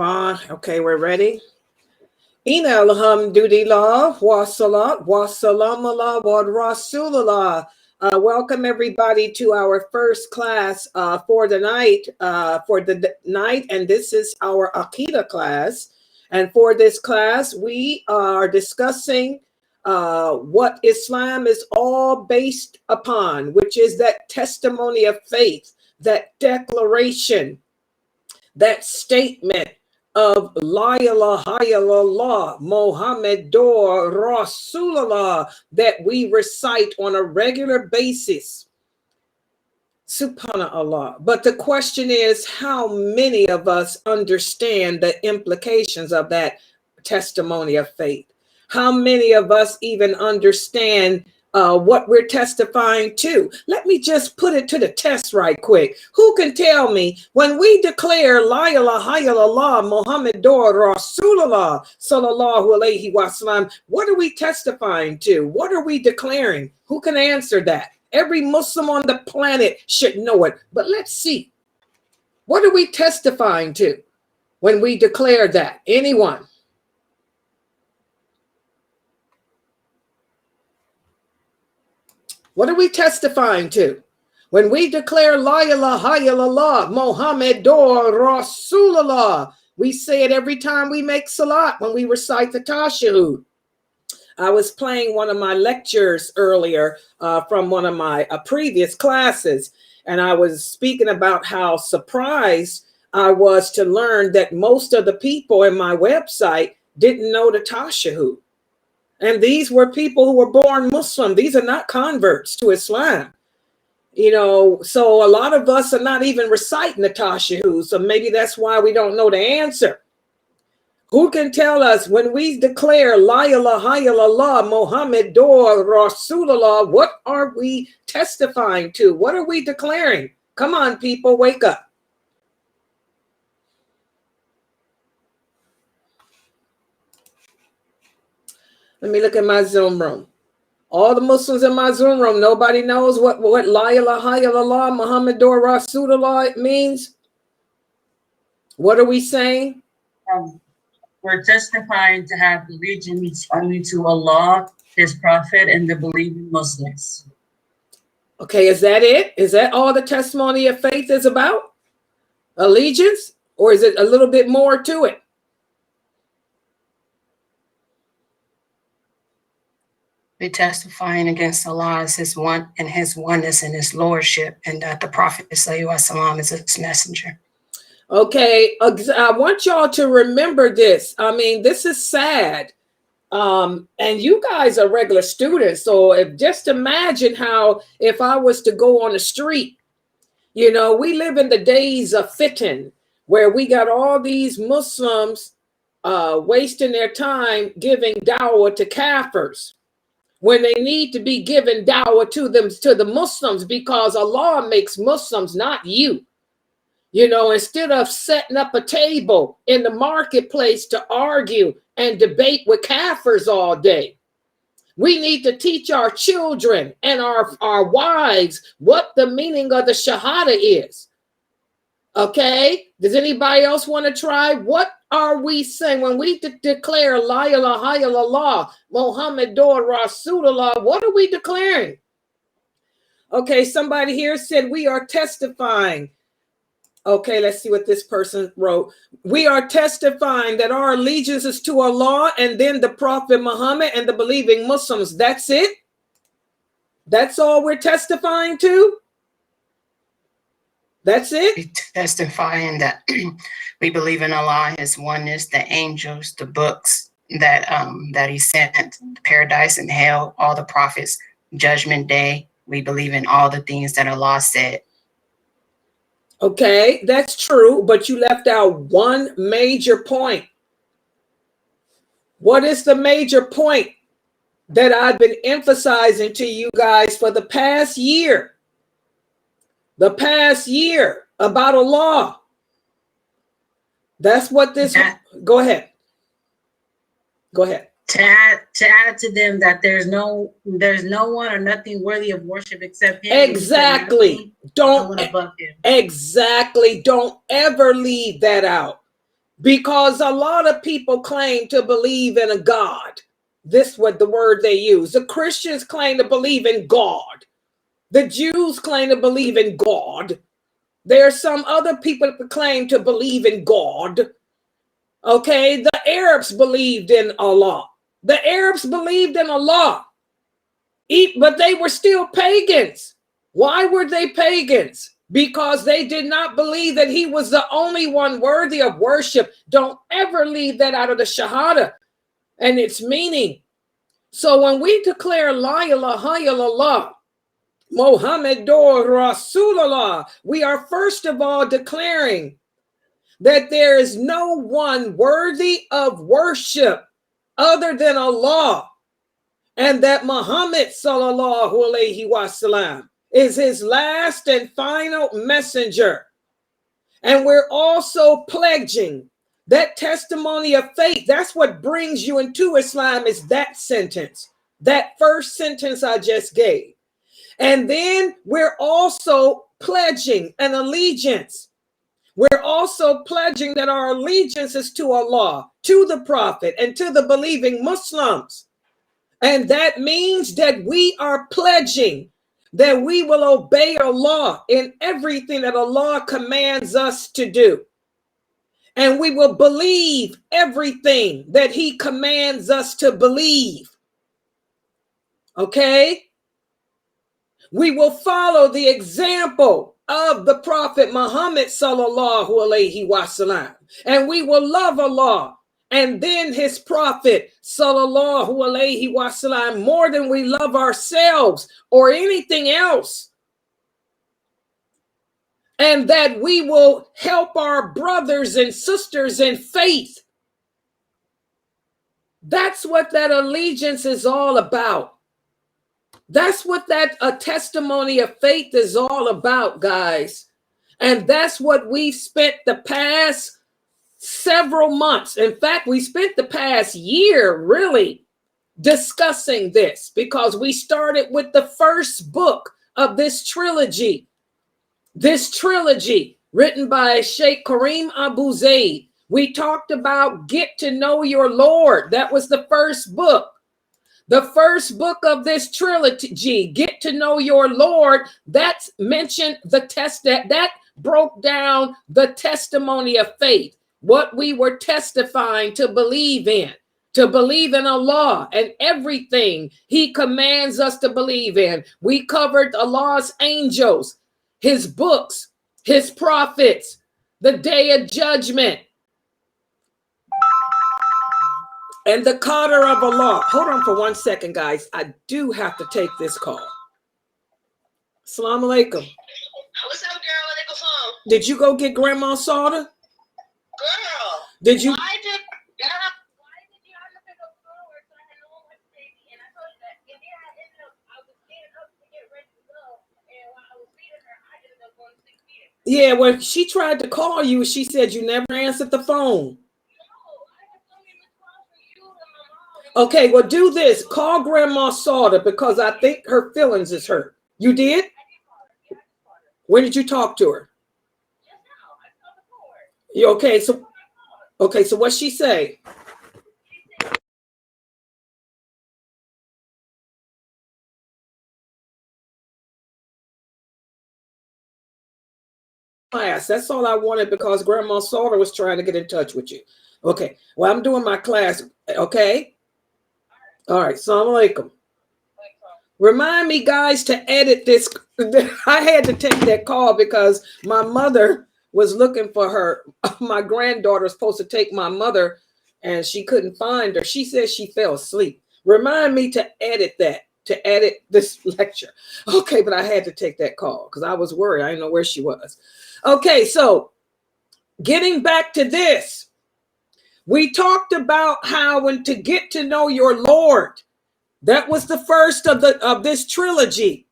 Allah. Okay, we're ready. Inna alhamdulillah wa salat wa salam ala wa rasulullah. Welcome everybody to our first class for the night, and this is our Aqidah class. And for this class, we are discussing what Islam is all based upon, which is that testimony of faith, that declaration, that statement of La ilaha illallah Muhammadur Rasulullah that we recite on a regular basis. Subhanallah. But the question is, how many of us understand the implications of that testimony of faith? How many of us even understand what we're testifying to? Let me just put it to the test right quick. Who can tell me when we declare La ilaha illallah Muhammadur Rasulullah sallallahu alaihi wasallam, what are we testifying to? What are we declaring? Who can answer that? Every Muslim on the planet should know it. But let's see. What are we testifying to when we declare that? Anyone? What are we testifying to? When we declare La ilaha illallah Muhammadur Rasulullah, we say it every time we make salat, when we recite the tashahhud. I was playing one of my lectures earlier from one of my previous classes, and I was speaking about how surprised I was to learn that most of the people in my website didn't know the tashahhud. And these were people who were born Muslim. These are not converts to Islam. You know, so a lot of us are not even reciting the tashahhud. So maybe that's why we don't know the answer. Who can tell us when we declare La ilaha illallah Muhammadur Rasulullah, what are we testifying to? What are we declaring? Come on, people, wake up. Let me look at my Zoom room. All the Muslims in my Zoom room, nobody knows what La ilaha illallah Muhammadur Rasulullah means. What are we saying? We're testifying to have allegiance only to Allah, His Prophet, and the believing Muslims. Okay, is that it? Is that all the testimony of faith is about? Allegiance? Or is it a little bit more to it? We're testifying against Allah as His one and His oneness and His lordship, and that the Prophet ﷺ is His messenger. Okay, I want y'all to remember this. I mean, this is sad. And you guys are regular students. So just imagine how if I was to go on the street, you know, we live in the days of fitan, where we got all these Muslims wasting their time giving dawah to kafirs, when they need to be given dawah to the Muslims, because Allah makes Muslims, not you. You know, instead of setting up a table in the marketplace to argue and debate with kafirs all day, we need to teach our children and our wives what the meaning of the Shahada is. Okay? Does anybody else want to try? What are we saying when we declare La ilaha illallah Muhammadur Rasulullah? What are we declaring? Okay, somebody here said we are testifying. Okay, let's see what this person wrote. We are testifying that our allegiance is to Allah and then the Prophet Muhammad and the believing Muslims. That's it? That's all we're testifying to? That's it? We're testifying that we believe in Allah, His oneness, the angels, the books that He sent, paradise and hell, all the prophets, Judgment Day. We believe in all the things that Allah said. Okay, that's true, but you left out one major point. What is the major point that I've been emphasizing to you guys for the past year? The past year about Allah. That's what this. Go ahead. Go ahead. To add to them that there's no one or nothing worthy of worship except Him. Exactly. Don't ever leave that out. because a lot of people claim to believe in a God. This was the word they use. The Christians claim to believe in God. The Jews claim to believe in God. There are some other people that claim to believe in God. Okay, the Arabs believed in Allah. The Arabs believed in Allah, but they were still pagans. Why were they pagans? Because they did not believe that he was the only one worthy of worship. Don't ever leave that out of the Shahada and its meaning. So when we declare La ilaha illallah, Muhammadur Rasulullah, we are first of all declaring that there is no one worthy of worship other than Allah, and that Muhammad sallallahu alaihi wasallam is his last and final messenger. And we're also pledging that testimony of faith. That's what brings you into Islam, is that sentence, that first sentence I just gave. And then we're also pledging an allegiance. We're also pledging that our allegiance is to Allah, to the Prophet, and to the believing Muslims. And that means that we are pledging that we will obey Allah in everything that Allah commands us to do. And we will believe everything that he commands us to believe. Okay? We will follow the example of the Prophet Muhammad sallallahu alaihi wasallam, and we will love Allah and then his Prophet sallallahu alaihi wasallam more than we love ourselves or anything else. And that we will help our brothers and sisters in faith. That's what that allegiance is all about. That's what that a testimony of faith is all about, guys. And that's what we spent the past several months. In fact, we spent the past year really discussing this, because we started with the first book of this trilogy. This trilogy written by Sheikh Kareem Abu Zaid. We talked about Get to Know Your Lord. That was the first book. The first book of this trilogy, Get to Know Your Lord, that's mentioned the test that broke down the testimony of faith, what we were testifying to believe in Allah and everything he commands us to believe in. We covered Allah's angels, his books, his prophets, the day of judgment, and the Qadr of Allah. Hold on for 1 second, guys. I do have to take this call. Assalamu alaikum. What's up, girl? What they go home? Did you go get Grandma Soda? Girl. Did you? Why did you have to pick up forward so I had no one with the baby? And I told you that. And then I was getting up to get ready to go. And while I was feeding her, I ended up going to 6 feet. Yeah, well, she tried to call you. She said you never answered the phone. Okay, well, do this. Call Grandma Soda, because I think her feelings is hurt. You did? When did you talk to her? You okay? So what'd she say? Class. That's all I wanted, because Grandma Soda was trying to get in touch with you. Okay. Well, I'm doing my class. Okay. All right. Assalamu alaikum. Remind me, guys, to edit this. I had to take that call because my mother was looking for her. My granddaughter was supposed to take my mother, and she couldn't find her. She said she fell asleep. Remind me to edit that, to edit this lecture. Okay, but I had to take that call because I was worried. I didn't know where she was. Okay, so getting back to this. We talked about how when to get to know your Lord, that was the first of this trilogy.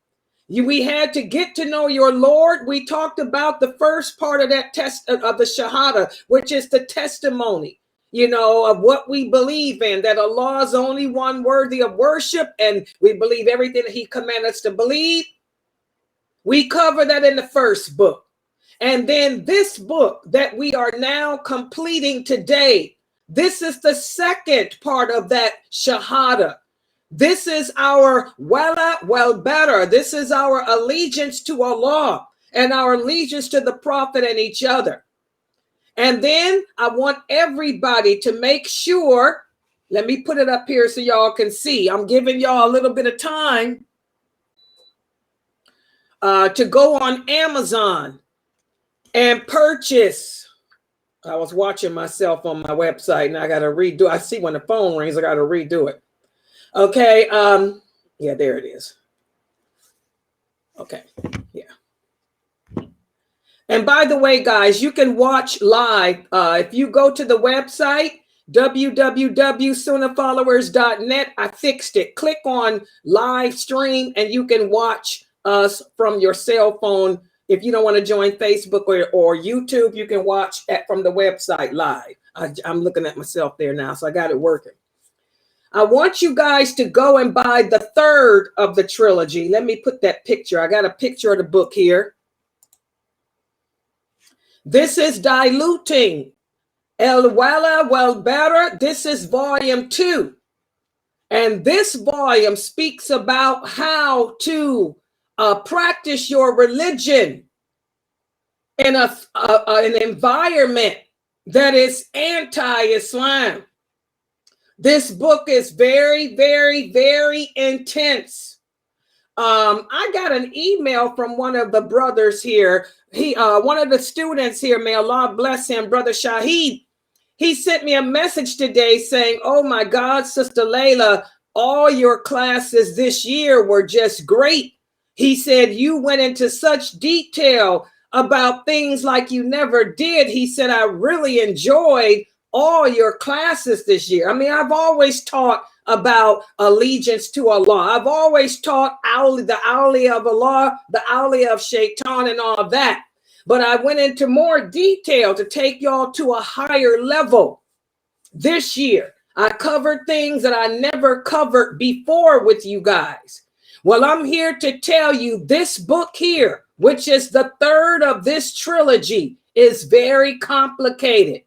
We had to get to know your Lord. We talked about the first part of that test of the Shahada, which is the testimony, of what we believe in, that Allah is only one worthy of worship, and we believe everything that he commanded us to believe. We cover that in the first book. And then this book that we are now completing today, this is the second part of that Shahada. This is our wala wal bara. This is our allegiance to Allah and our allegiance to the Prophet and each other. And then I want everybody to make sure, let me put it up here so y'all can see. I'm giving y'all a little bit of time to go on Amazon and purchase. I was watching myself on my website and I got to redo. I see when the phone rings, I got to redo it. Okay. Yeah, there it is. Okay. Yeah. And by the way, guys, you can watch live. If you go to the website, www.sunnahfollowers.net, I fixed it. Click on live stream and you can watch us from your cell phone. If you don't want to join Facebook or YouTube, you can watch from the website live. I'm looking at myself there now, so I got it working. I want you guys to go and buy the third of the trilogy. Let me put that picture. I got a picture of the book here. This is Diluting El Wala Wal Bara. This is volume 2. And this volume speaks about how to practice your religion in an environment that is anti-Islam. This book is very, very, very intense. I got an email from one of the brothers here. One of the students here, may Allah bless him, Brother Shahid. He sent me a message today saying, oh my God, Sister Layla, all your classes this year were just great. He said, you went into such detail about things like you never did. He said, I really enjoyed all your classes this year. I mean, I've always taught about allegiance to Allah. I've always taught the awliya of Allah, the awliya of Shaitan and all that. But I went into more detail to take y'all to a higher level this year. I covered things that I never covered before with you guys. Well, I'm here to tell you this book here, which is the third of this trilogy, is very complicated.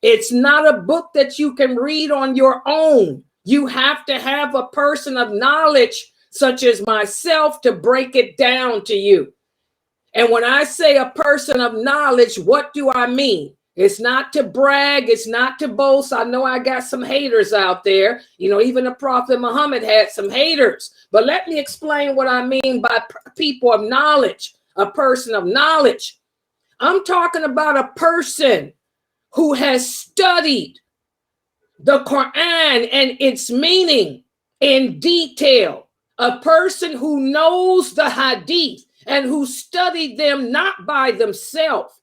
It's not a book that you can read on your own. You have to have a person of knowledge, such as myself, to break it down to you. And when I say a person of knowledge, what do I mean? It's not to brag. It's not to boast. I know I got some haters out there. You know, even the Prophet Muhammad had some haters. But let me explain what I mean by people of knowledge, a person of knowledge. I'm talking about a person who has studied the Quran and its meaning in detail, a person who knows the hadith and who studied them not by themselves,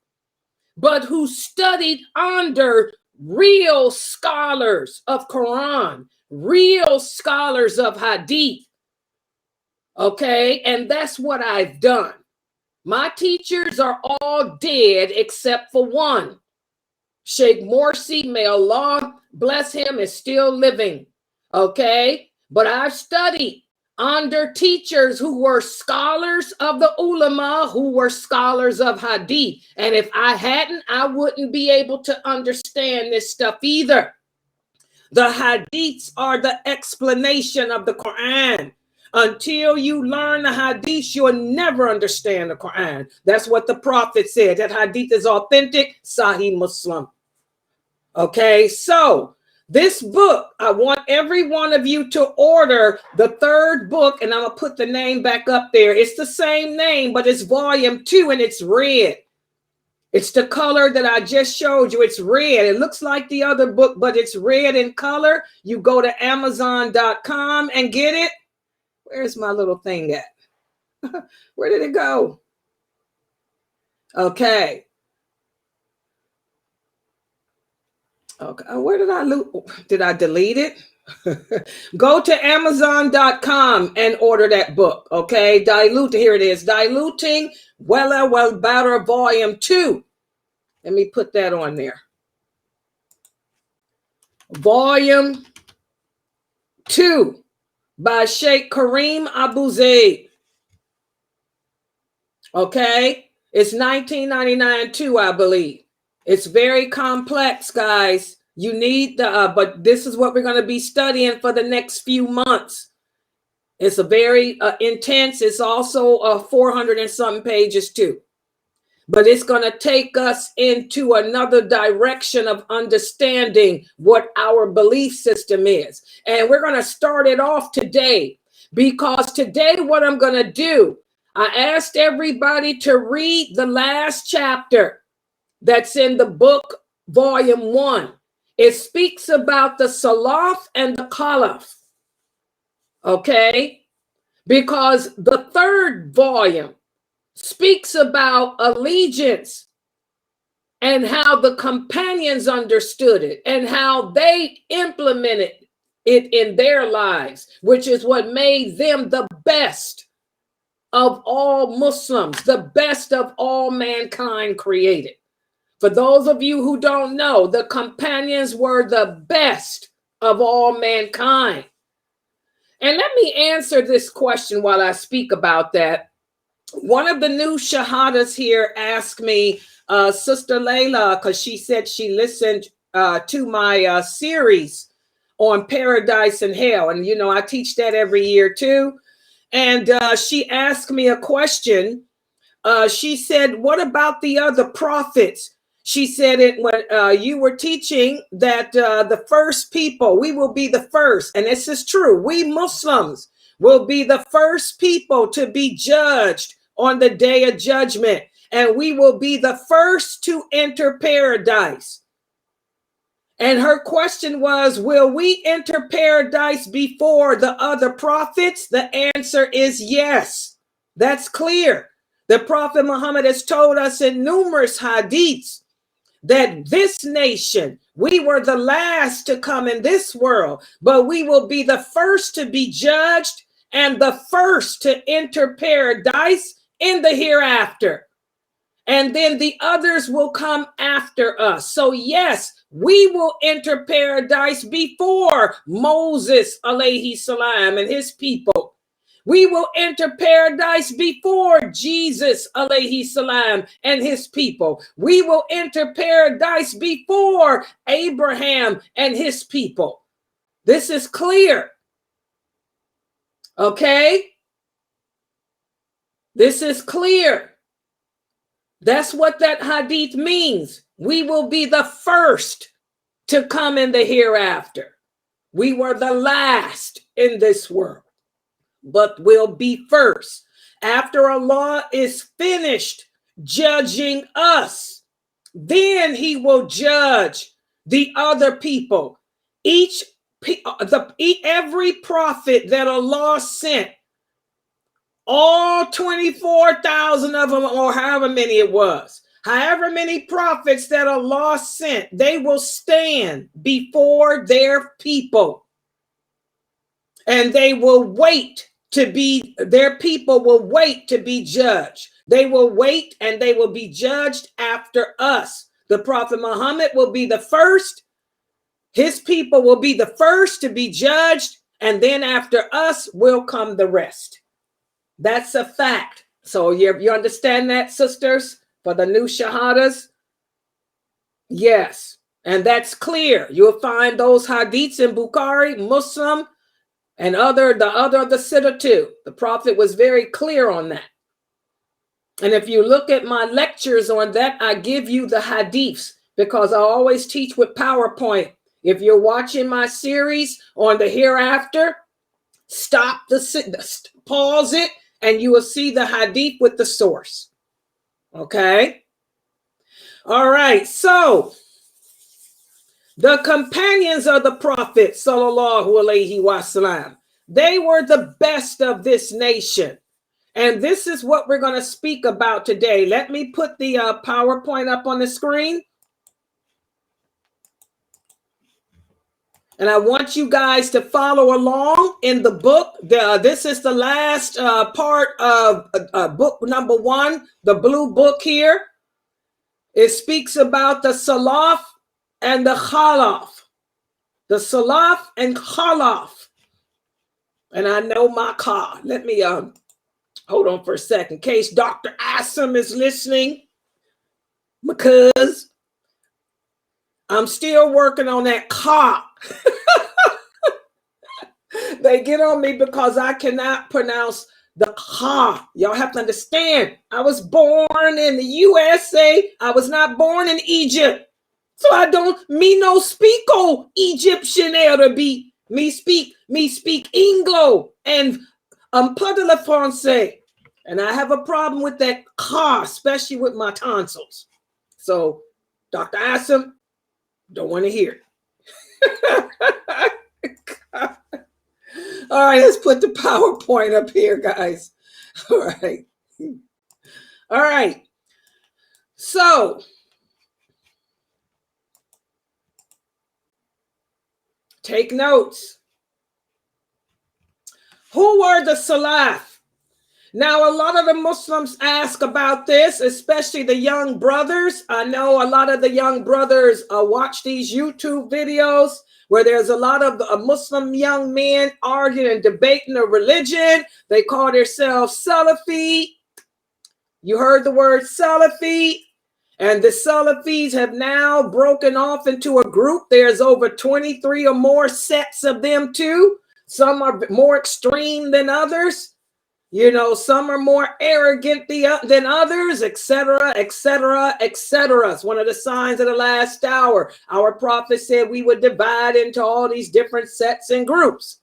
but who studied under real scholars of Quran, real scholars of hadith. Okay, and that's what I've done. My teachers are all dead except for one. Sheikh Morsi, may Allah bless him, is still living. Okay, but I've studied under teachers who were scholars of the ulama, who were scholars of hadith. And if I hadn't, I wouldn't be able to understand this stuff either. The hadiths are the explanation of the Quran. Until you learn the hadith, you'll never understand the Quran. That's what the Prophet said, that hadith is authentic, Sahih Muslim. Okay, so this book, I want every one of you to order the third book, and I'm going to put the name back up there. It's the same name, but it's volume 2, and it's red. It's the color that I just showed you. It's red. It looks like the other book, but it's red in color. You go to Amazon.com and get it. Where's my little thing at? Where did it go? Okay. Okay. Where did I lose? Did I delete it? Go to Amazon.com and order that book. Okay. Here it is. Diluting Wala Wal Bara Volume 2. Let me put that on there. Volume 2. By Sheikh Kareem Abu Zaid. Okay, It's 1999 too, I believe. It's very complex, guys. You need the, but this is what we're going to be studying for the next few months. It's a very intense. It's also 400 and something pages too. But it's going to take us into another direction of understanding what our belief system is. And we're going to start it off today, because today what I'm going to do, I asked everybody to read the last chapter that's in the book, volume 1. It speaks about the Salaf and the Khalaf. Okay? Because the third volume speaks about allegiance and how the companions understood it and how they implemented it in their lives, which is what made them the best of all Muslims, the best of all mankind created. For those of you who don't know, the companions were the best of all mankind. And let me answer this question while I speak about that. One of the new shahadas here asked me, Sister Layla, because she said she listened to my series on paradise and hell. And, you know, I teach that every year too. And she asked me a question. She said, what about the other prophets? She said it when you were teaching that the first people, we will be the first. And this is true. We Muslims will be the first people to be judged on the day of judgment. And we will be the first to enter paradise. And her question was, will we enter paradise before the other prophets? The answer is yes. That's clear. The Prophet Muhammad has told us in numerous hadiths that this nation, we were the last to come in this world, but we will be the first to be judged and the first to enter paradise in the hereafter. And then the others will come after us. So yes, we will enter paradise before Moses, alayhi salam, and his people. We will enter paradise before Jesus, alayhi salam, and his people. We will enter paradise before Abraham and his people. This is clear. Okay? This is clear. That's what that hadith means. We will be the first to come in the hereafter. We were the last in this world, but will be first. After Allah is finished judging us, then he will judge the other people. Every prophet that Allah sent, all 24,000 of them, or however many it was, however many prophets that Allah sent, they will stand before their people. And they will wait to be, their people will wait to be judged. They will wait and they will be judged after us. The Prophet Muhammad will be the first. His people will be the first to be judged. And then after us will come the rest. That's a fact. So you understand that, sisters, for the new shahadas? Yes. And that's clear. You'll find those hadiths in Bukhari, Muslim, and the other of the Siddha too. The Prophet was very clear on that. And if you look at my lectures on that, I give you the hadiths because I always teach with PowerPoint. If you're watching my series on the hereafter, pause it, and you will see the hadith with the source. Okay? All right, so the companions of the Prophet, sallallahu alaihi wasallam, they were the best of this nation. And this is what we're going to speak about today. Let me put the PowerPoint up on the screen. And I want you guys to follow along in the book. This is the last part of book number 1, the blue book here. It speaks about the Salaf and the Khalaf. The Salaf and Khalaf. And I know my car. Let me Hold on for a second, in case Dr. Assam is listening, because I'm still working on that ka. They get on me because I cannot pronounce the ka. Y'all have to understand, I was born in the USA. I was not born in Egypt. So I don't, me no speako Egyptian to be, me speak Anglo and peu de la français. And I have a problem with that ka, especially with my tonsils. So Dr. Assam, don't want to hear it. All right, let's put the PowerPoint up here, guys. All right. All right. So take notes. Who were the Salaf? Now, a lot of the Muslims ask about this, especially the young brothers. I know a lot of the young brothers watch these YouTube videos where there's a lot of Muslim young men arguing and debating a religion. They call themselves Salafi. You heard the word Salafi. And the Salafis have now broken off into a group. There's over 23 or more sets of them too. Some are more extreme than others. You know, some are more arrogant than others, etc., etc., etc. It's one of the signs of the last hour. Our prophet said we would divide into all these different sets and groups.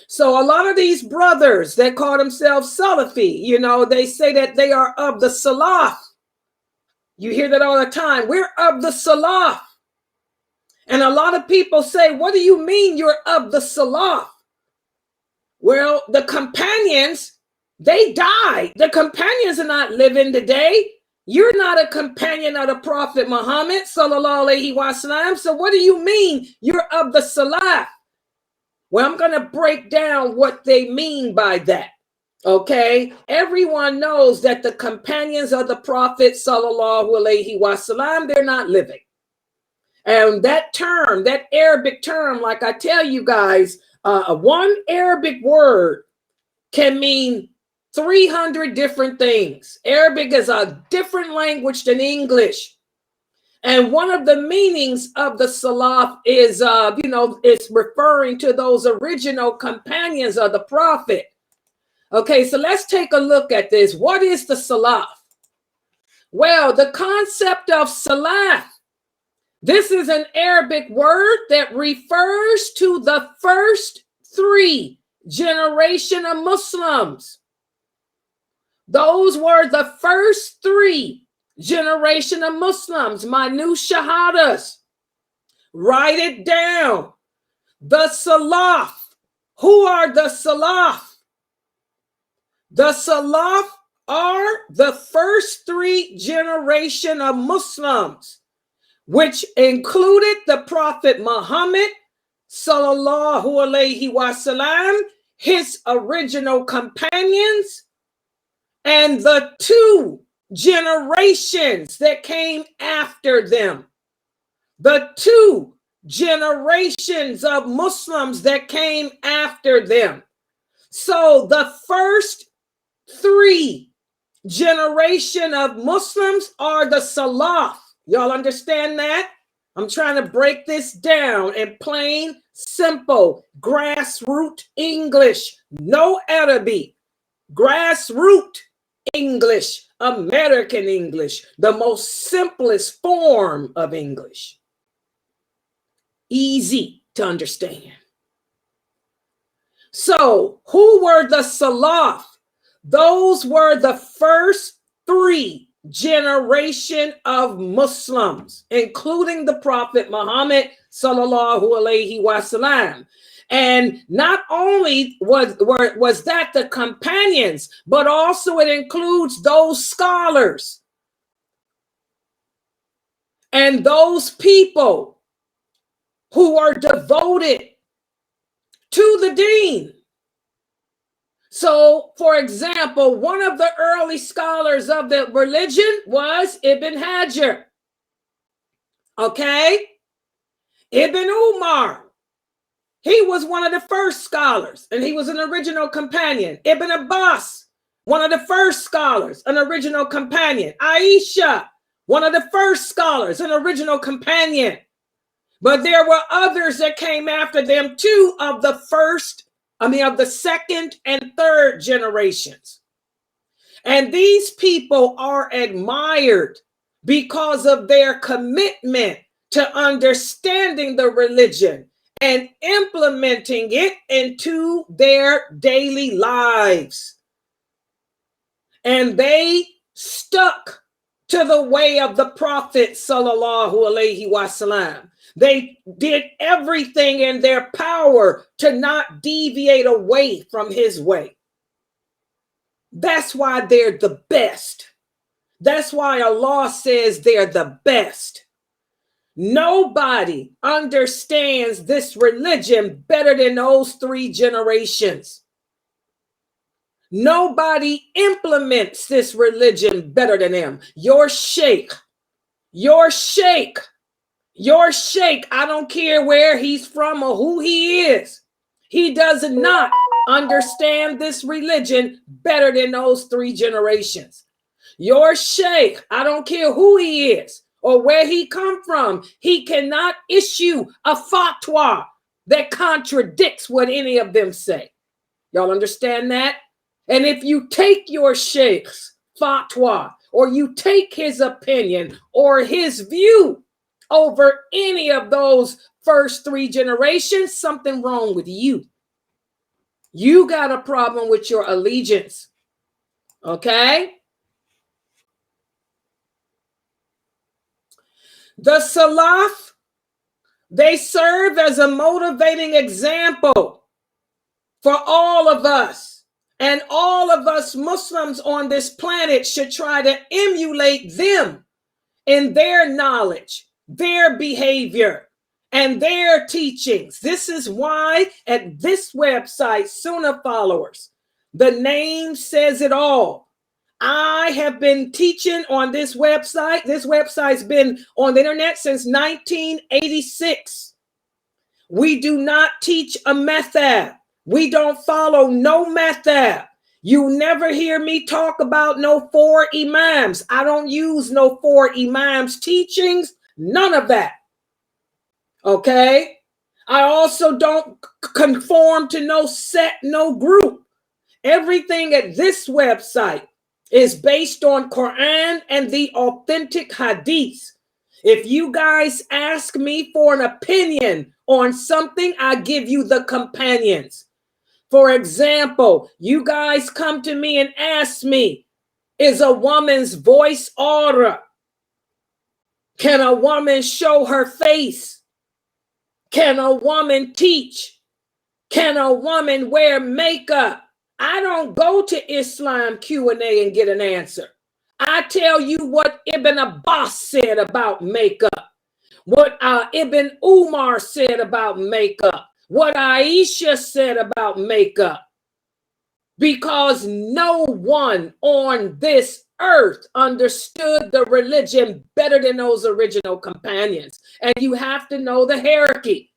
So a lot of these brothers that call themselves Salafi, you know, they say that they are of the Salaf. You hear that all the time. We're of the Salaf. And a lot of people say, what do you mean you're of the Salaf? Well, the companions, they died. The companions are not living today. You're not a companion of the Prophet Muhammad, sallallahu alaihi wasallam. So what do you mean you're of the Salaf? Well, I'm going to break down what they mean by that. Okay, everyone knows that the companions of the Prophet sallallahu alaihi wasallam, they're not living. And that term, that Arabic term, like I tell you guys, one Arabic word can mean 300 different things. Arabic is a different language than English. And one of the meanings of the Salaf is, it's referring to those original companions of the Prophet. Okay, so let's take a look at this. What is the Salaf? Well, the concept of Salaf, this is an Arabic word that refers to the first 3 generations of Muslims. Those were the first 3 generations of Muslims. My new shahadas. Write it down. The Salaf. Who are the Salaf? The Salaf are the first 3 generations of Muslims, which included the Prophet Muhammad, sallallahu alaihi wasallam, his original companions, and the 2 generations that came after them. The 2 generations of Muslims that came after them. So the first 3 generation of Muslims are the Salaf. Y'all understand that? I'm trying to break this down in plain, simple, grassroots English. No Arabic. Grassroots English, American English, the most simplest form of English. Easy to understand. So, who were the Salaf? Those were the first 3 generation of Muslims, including the Prophet Muhammad, sallallahu alaihi wasallam. And not only was that the companions, but also it includes those scholars and those people who are devoted to the deen. So, for example, one of the early scholars of the religion was Ibn Hajar. Okay? Ibn Umar. He was one of the first scholars, and he was an original companion. Ibn Abbas one of the first scholars, an original companion. Aisha, one of the first scholars, an original companion. But there were others that came after them too, of the second and third generations. And these people are admired because of their commitment to understanding the religion and implementing it into their daily lives. And they stuck to the way of the Prophet sallallahu alaihi wasallam. They did everything in their power to not deviate away from his way. That's why they're the best. That's why Allah says they're the best. Nobody understands this religion better than those 3 generations. Nobody implements this religion better than them. Your sheikh, I don't care where he's from or who he is. He does not understand this religion better than those 3 generations. Your sheikh, I don't care who he is or where he come from, he cannot issue a fatwa that contradicts what any of them say. Y'all understand that? And if you take your sheikh's fatwa or you take his opinion or his view over any of those first 3 generations, something wrong with you. You got a problem with your allegiance. Okay? The Salaf, they serve as a motivating example for all of us. And all of us Muslims on this planet should try to emulate them in their knowledge, their behavior, and their teachings. This is why at this website, Sunnahfollowers, the name says it all. I have been teaching on this website. This website's been on the internet since 1986. We do not teach a method. We don't follow no method. You never hear me talk about no 4 imams. I don't use no 4 imams teachings. None of that. Okay? I also don't conform to no set, no group. Everything at this website is based on Quran and the authentic hadith. If you guys ask me for an opinion on something, I give you the companions. For example, you guys come to me and ask me, is a woman's voice aura? Can a woman show her face? Can a woman teach? Can a woman wear makeup? I don't go to Islam Q&A and get an answer. I tell you what Ibn Abbas said about makeup, what Ibn Umar said about makeup, what Aisha said about makeup, because no one on this earth understood the religion better than those original companions. And you have to know the hierarchy.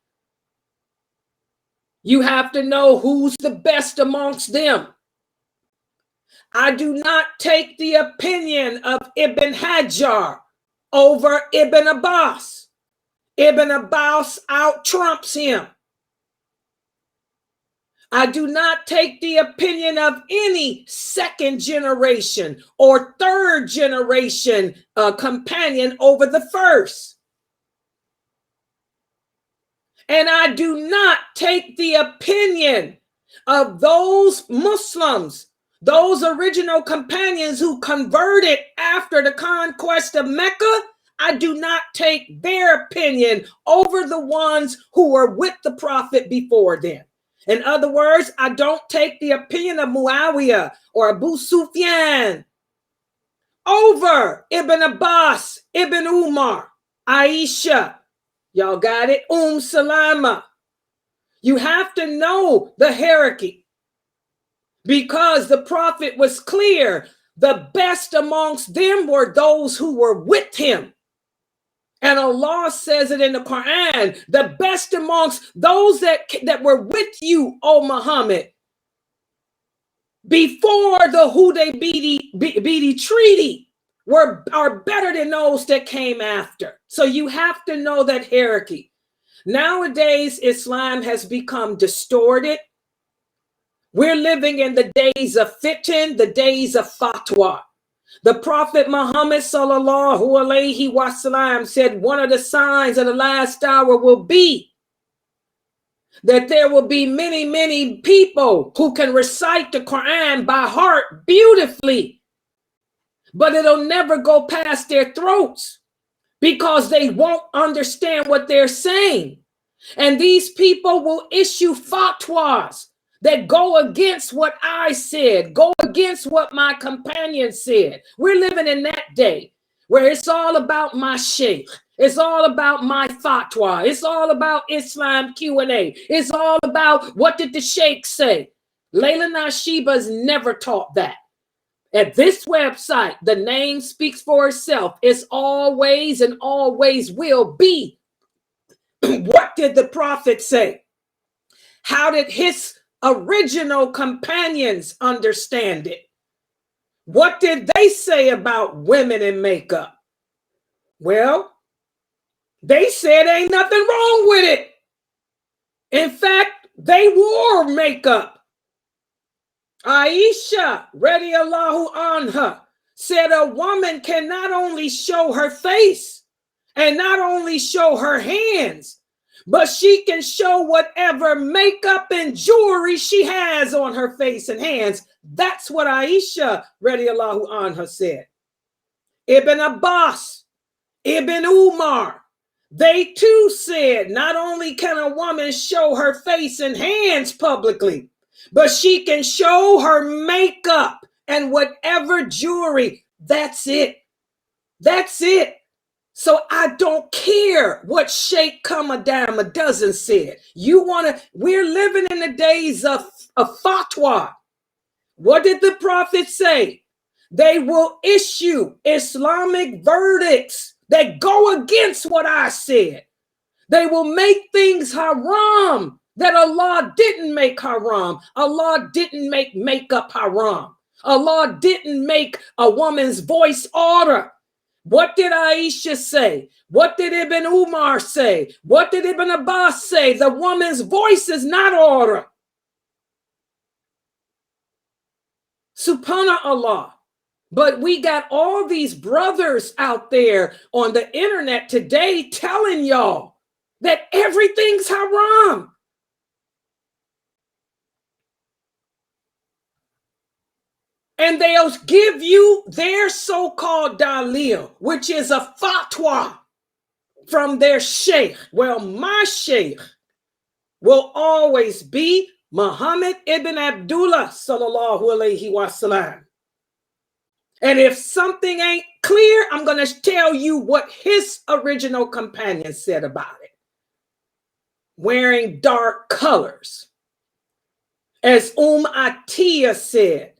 You have to know who's the best amongst them. I do not take the opinion of Ibn Hajar over Ibn Abbas. Ibn Abbas out-trumps him. I do not take the opinion of any 2nd generation or 3rd generation companion over the 1st. And I do not take the opinion of those Muslims, those original companions who converted after the conquest of Mecca. I do not take their opinion over the ones who were with the Prophet before them. In other words, I don't take the opinion of Muawiyah or Abu Sufyan over Ibn Abbas, Ibn Umar, Aisha. Y'all got it? Salama. You have to know the hierarchy because the Prophet was clear. The best amongst them were those who were with him. And Allah says it in the Quran, the best amongst those that were with you, O Muhammad, before the Hudaybiyah treaty are better than those that came after. So you have to know that hierarchy. Nowadays, Islam has become distorted. We're living in the days of fitan, the days of fatwa. The Prophet Muhammad sallallahu alaihi wasallam said one of the signs of the last hour will be that there will be many, many people who can recite the Quran by heart beautifully, but it'll never go past their throats because they won't understand what they're saying. And these people will issue fatwas that go against what I said, go against what my companion said. We're living in that day where it's all about my sheikh. It's all about my fatwa. It's all about Islam Q&A. It's all about what did the sheikh say. Lailanasheeba's never taught that. At this website, the name speaks for itself. It's always and always will be. What did the Prophet say? How did his original companions understand it? What did they say about women in makeup? Well, they said ain't nothing wrong with it. In fact, they wore makeup. Aisha, radiallahu anha, said a woman can not only show her face and not only show her hands, but she can show whatever makeup and jewelry she has on her face and hands. That's what Aisha radiallahu anha said. Ibn Abbas, Ibn Umar, they too said not only can a woman show her face and hands publicly, but she can show her makeup and whatever jewelry. That's it. That's it. So I don't care what Sheikh Kamadama doesn't say. We're living in the days of fatwa. What did the Prophet say? They will issue Islamic verdicts that go against what I said. They will make things haram that Allah didn't make haram. Allah didn't make makeup haram. Allah didn't make a woman's voice order. What did Aisha say? What did Ibn Umar say? What did Ibn Abbas say? The woman's voice is not order. Subhanallah. But we got all these brothers out there on the internet today telling y'all that everything's haram. And they'll give you their so-called dalil, which is a fatwa from their sheikh. Well, my sheikh will always be Muhammad ibn Abdullah sallallahu alaihi wasallam. And if something ain't clear, I'm going to tell you what his original companion said about it. Wearing dark colors. As Atiyah said,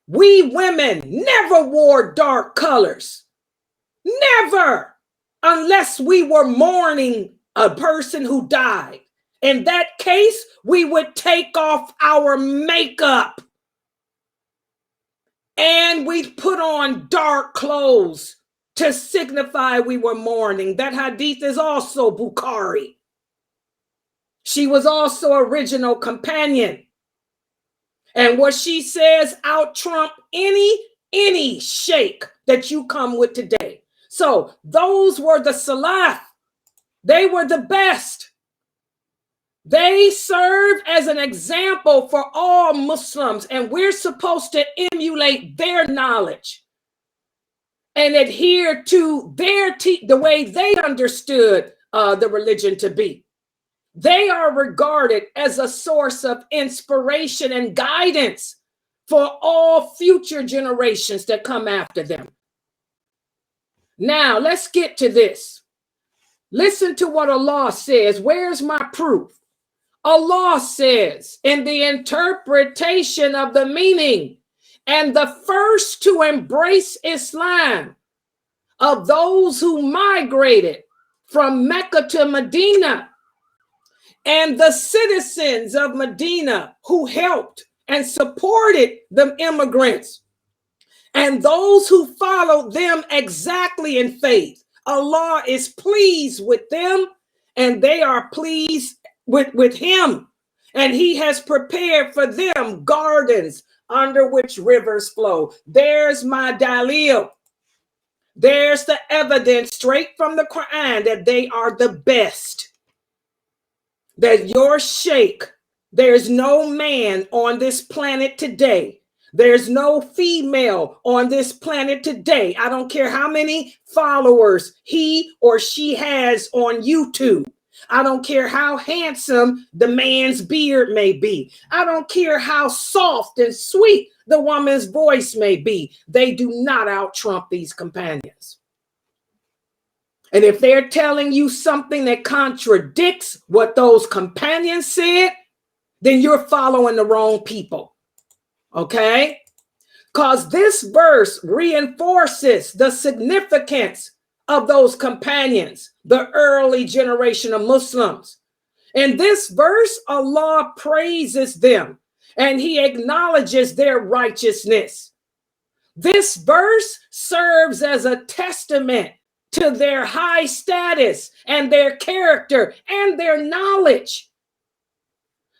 we women never wore dark colors. Never. Unless we were mourning a person who died. In that case, we would take off our makeup. And we'd put on dark clothes to signify we were mourning. That hadith is also Bukhari. She was also original companion. And what she says out trump any sheikh that you come with today. So those were the Salaf. They were the best. They serve as an example for all Muslims, and we're supposed to emulate their knowledge and adhere to the way they understood the religion to be. They are regarded as a source of inspiration and guidance for all future generations that come after them. Now, let's get to this. Listen to what Allah says. Where's my proof? Allah says in the interpretation of the meaning, and the first to embrace Islam of those who migrated from Mecca to Medina, and the citizens of Medina who helped and supported the immigrants and those who followed them exactly in faith. Allah is pleased with them and they are pleased with him. And he has prepared for them gardens under which rivers flow. There's my dalil. There's the evidence straight from the Quran that they are the best. That your sheikh, there's no man on this planet today. There's no female on this planet today. I don't care how many followers he or she has on YouTube. I don't care how handsome the man's beard may be. I don't care how soft and sweet the woman's voice may be. They do not out-trump these companions. And if they're telling you something that contradicts what those companions said, then you're following the wrong people. Okay? Because this verse reinforces the significance of those companions, the early generation of Muslims. In this verse, Allah praises them and he acknowledges their righteousness. This verse serves as a testament to their high status and their character and their knowledge.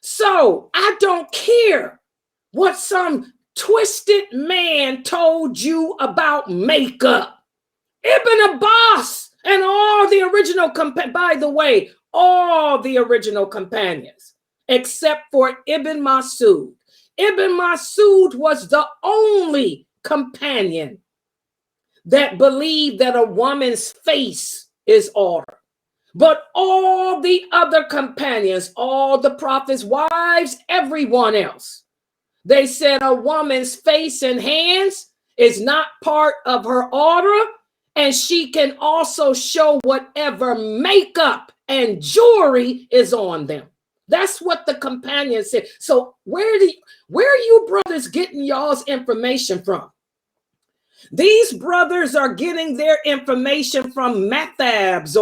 So I don't care what some twisted man told you about makeup. Ibn Abbas and all the original, by the way, all the original companions, except for Ibn Masud. Ibn Masud was the only companion that believed that a woman's face is order. But all the other companions, all the prophets' wives, everyone else, they said a woman's face and hands is not part of her order, and she can also show whatever makeup and jewelry is on them. That's what the companions said. So where are you brothers getting y'all's information from? These brothers are getting their information from methabs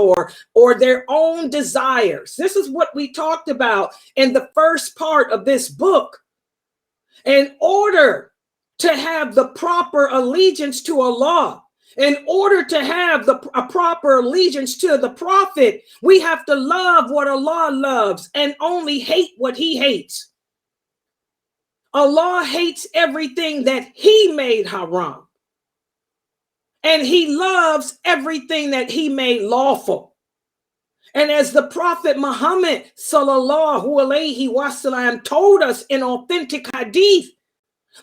or their own desires. This is what we talked about in the first part of this book. In order to have the proper allegiance to Allah, in order to have a proper allegiance to the prophet, we have to love what Allah loves and only hate what he hates. Allah hates everything that he made haram. And he loves everything that he made lawful. And as the Prophet Muhammad sallallahu alaihi wasallam told us in authentic hadith,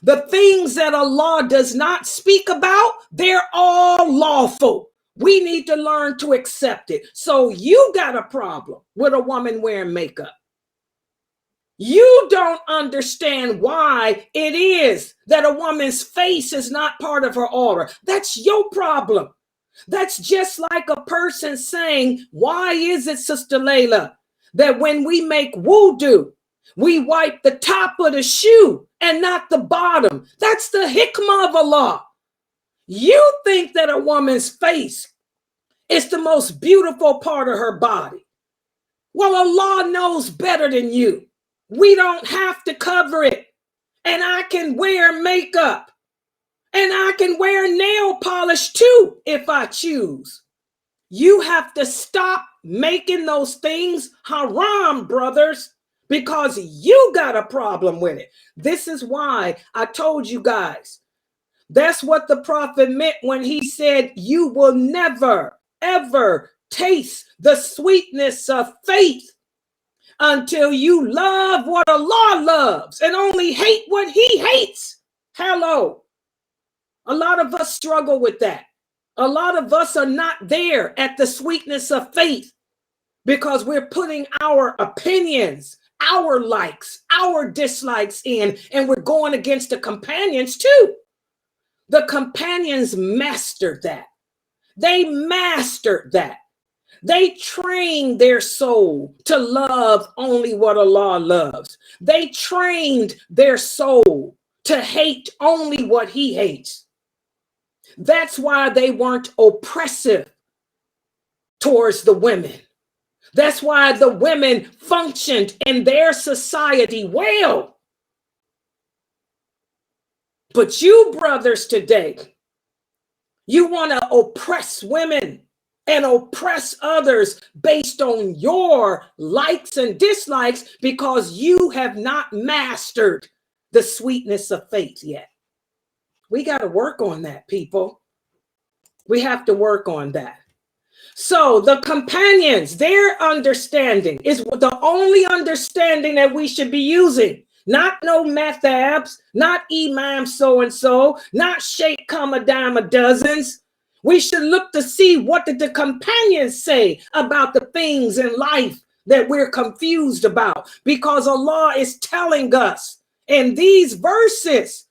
the things that Allah does not speak about, they're all lawful. We need to learn to accept it. So you got a problem with a woman wearing makeup. You don't understand why it is that a woman's face is not part of her order. That's your problem. That's just like a person saying, why is it, Sister Layla, that when we make wudu, we wipe the top of the shoe and not the bottom? That's the hikmah of Allah. You think that a woman's face is the most beautiful part of her body. Well, Allah knows better than you. We don't have to cover it. And I can wear makeup. And I can wear nail polish too if I choose. You have to stop making those things haram, brothers, because you got a problem with it. This is why I told you guys. That's what the prophet meant when he said, you will never, ever taste the sweetness of faith until you love what Allah loves and only hate what he hates. Hello. A lot of us struggle with that. A lot of us are not there at the sweetness of faith because we're putting our opinions, our likes, our dislikes in, and we're going against the companions too. The companions mastered that. They mastered that. They trained their soul to love only what Allah loves. They trained their soul to hate only what he hates. That's why they weren't oppressive towards the women. That's why the women functioned in their society well. But you brothers today, you want to oppress women and oppress others based on your likes and dislikes because you have not mastered the sweetness of faith yet. We got to work on that, people. We have to work on that. So the companions, their understanding is the only understanding that we should be using. Not no methabs, not imam so-and-so, not Sheikh Kamadama dozens. We should look to see what did the companions say about the things in life that we're confused about, because Allah is telling us in these verses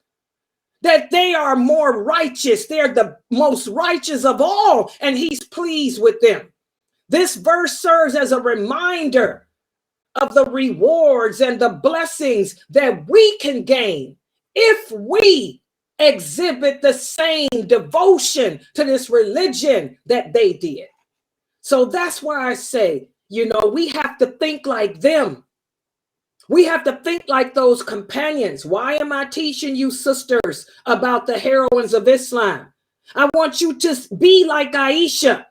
that they are more righteous. They're the most righteous of all, and he's pleased with them. This verse serves as a reminder of the rewards and the blessings that we can gain if we exhibit the same devotion to this religion that they did. So that's why I say, we have to think like them. We have to think like those companions. Why am I teaching you, sisters, about the heroines of Islam? I want you to be like Aisha,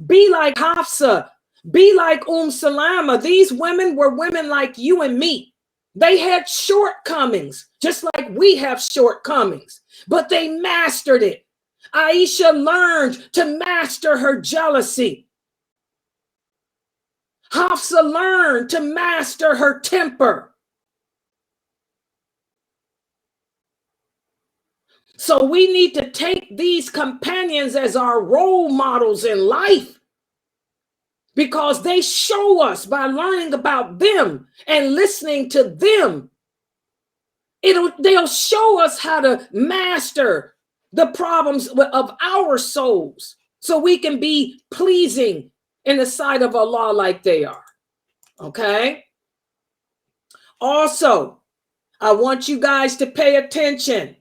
be like Hafsa, be like Salama. These women were women like you and me. They had shortcomings, just like we have shortcomings, but they mastered it. Aisha learned to master her jealousy. Hafsa learned to master her temper. So we need to take these companions as our role models in life, because they show us by learning about them and listening to them. They'll show us how to master the problems of our souls so we can be pleasing in the sight of Allah like they are. Okay? Also, I want you guys to pay attention.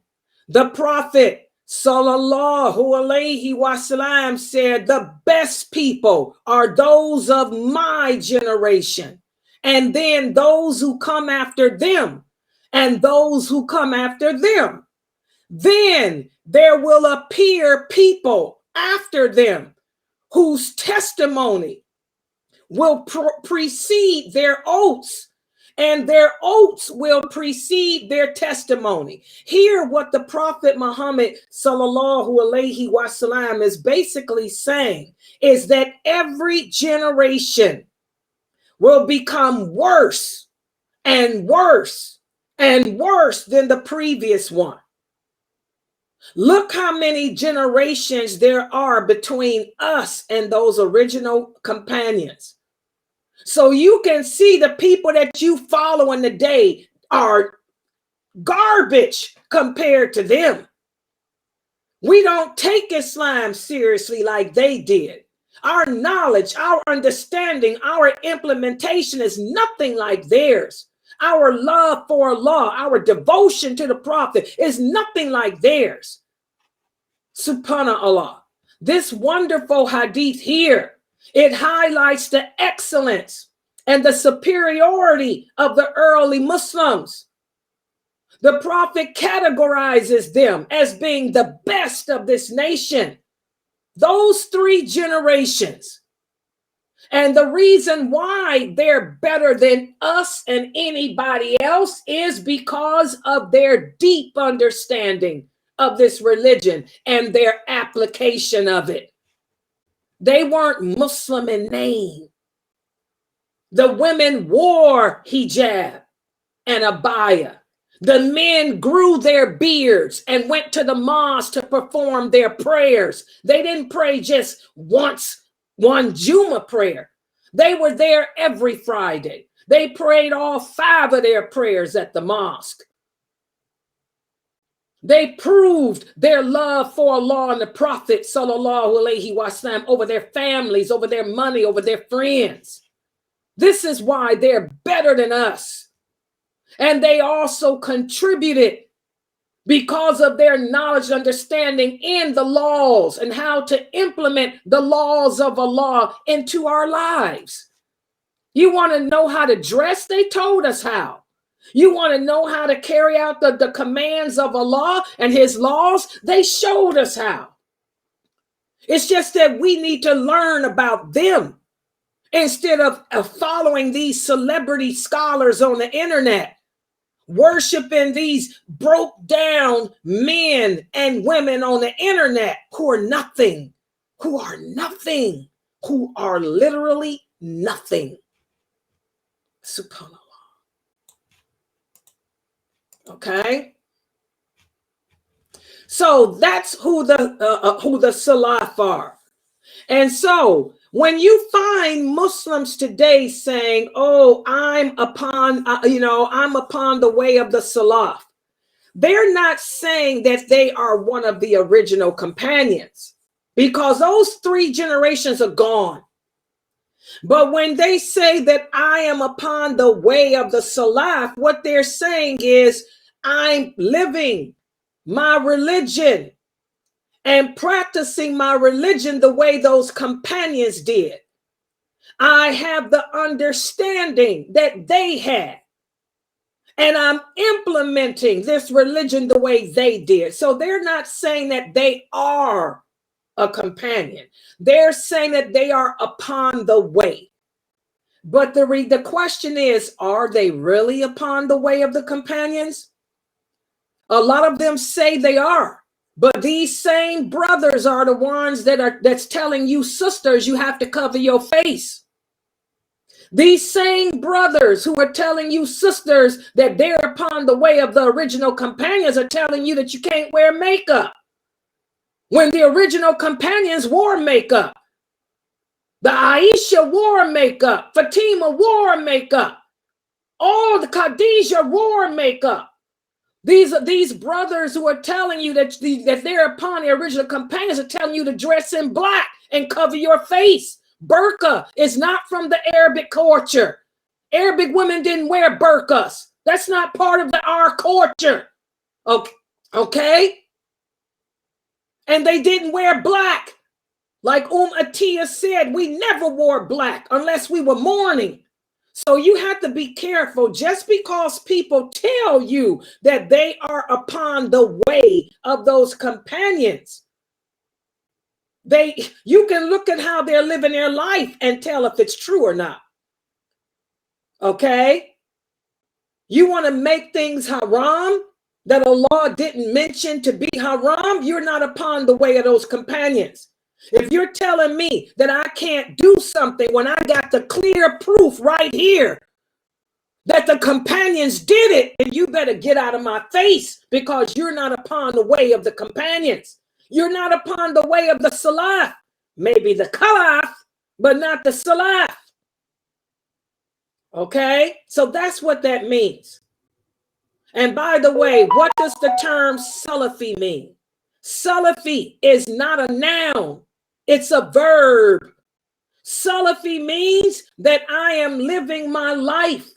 The Prophet Sallallahu Alaihi Wasallam said, the best people are those of my generation, and then those who come after them, and those who come after them. Then there will appear people after them whose testimony will precede their oaths, and their oaths will precede their testimony. Here, what the Prophet Muhammad Sallallahu Alaihi Wasallam is basically saying is that every generation will become worse and worse and worse than the previous one. Look how many generations there are between us and those original companions. So you can see the people that you follow in the day are garbage compared to them. We don't take Islam seriously like they did. Our knowledge, our understanding, our implementation is nothing like theirs. Our love for Allah, our devotion to the Prophet is nothing like theirs. Subhanallah. This wonderful hadith here, it highlights the excellence and the superiority of the early Muslims. The Prophet categorizes them as being the best of this nation. Those three generations. And the reason why they're better than us and anybody else is because of their deep understanding of this religion and their application of it. They weren't Muslim in name. The women wore hijab and abaya. The men grew their beards and went to the mosque to perform their prayers. They didn't pray just once, one Juma prayer. They were there every Friday. They prayed all 5 of their prayers at the mosque. They proved their love for Allah and the Prophet Sallallahu Alaihi Wasallam over their families, over their money, over their friends. This is why they're better than us. And they also contributed because of their knowledge and understanding in the laws and how to implement the laws of Allah into our lives. You want to know how to dress? They told us how. You want to know how to carry out the commands of Allah and his laws? They showed us how. It's just that we need to learn about them instead of following these celebrity scholars on the internet, worshiping these broke down men and women on the internet who are nothing, who are literally nothing. SubhanAllah. Okay, so that's who the Salaf are. And so when you find Muslims today saying, "Oh, I'm upon the way of the Salaf," they're not saying that they are one of the original companions, because those 3 generations are gone. But when they say that I am upon the way of the Salaf, what they're saying is, I'm living my religion and practicing my religion the way those companions did. I have the understanding that they had, and I'm implementing this religion the way they did. So they're not saying that they are a companion. They're saying that they are upon the way. But the question is, are they really upon the way of the companions? A lot of them say they are, but these same brothers are the ones that's telling you, sisters, you have to cover your face. These same brothers who are telling you, sisters, that they're upon the way of the original companions are telling you that you can't wear makeup, when the original companions wore makeup. The Aisha wore makeup, Fatima wore makeup, all the Khadijah wore makeup. These brothers who are telling you that they're upon the original companions are telling you to dress in black and cover your face. Burqa is not from the Arabic culture. Arabic women didn't wear burqas. That's not part of our culture. Okay? And they didn't wear black. Like Atiyah said, we never wore black unless we were mourning. So you have to be careful. Just because people tell you that they are upon the way of those companions, you can look at how they're living their life and tell if it's true or not. Okay? You want to make things haram that Allah didn't mention to be haram, you're not upon the way of those companions. If you're telling me that I can't do something when I got the clear proof right here that the companions did it, then you better get out of my face, because you're not upon the way of the companions. You're not upon the way of the Salaf. Maybe the Khalaf, but not the Salaf. Okay? So that's what that means. And by the way, what does the term Salafi mean? Salafi is not a noun. It's a verb. Salafi means that I am living my life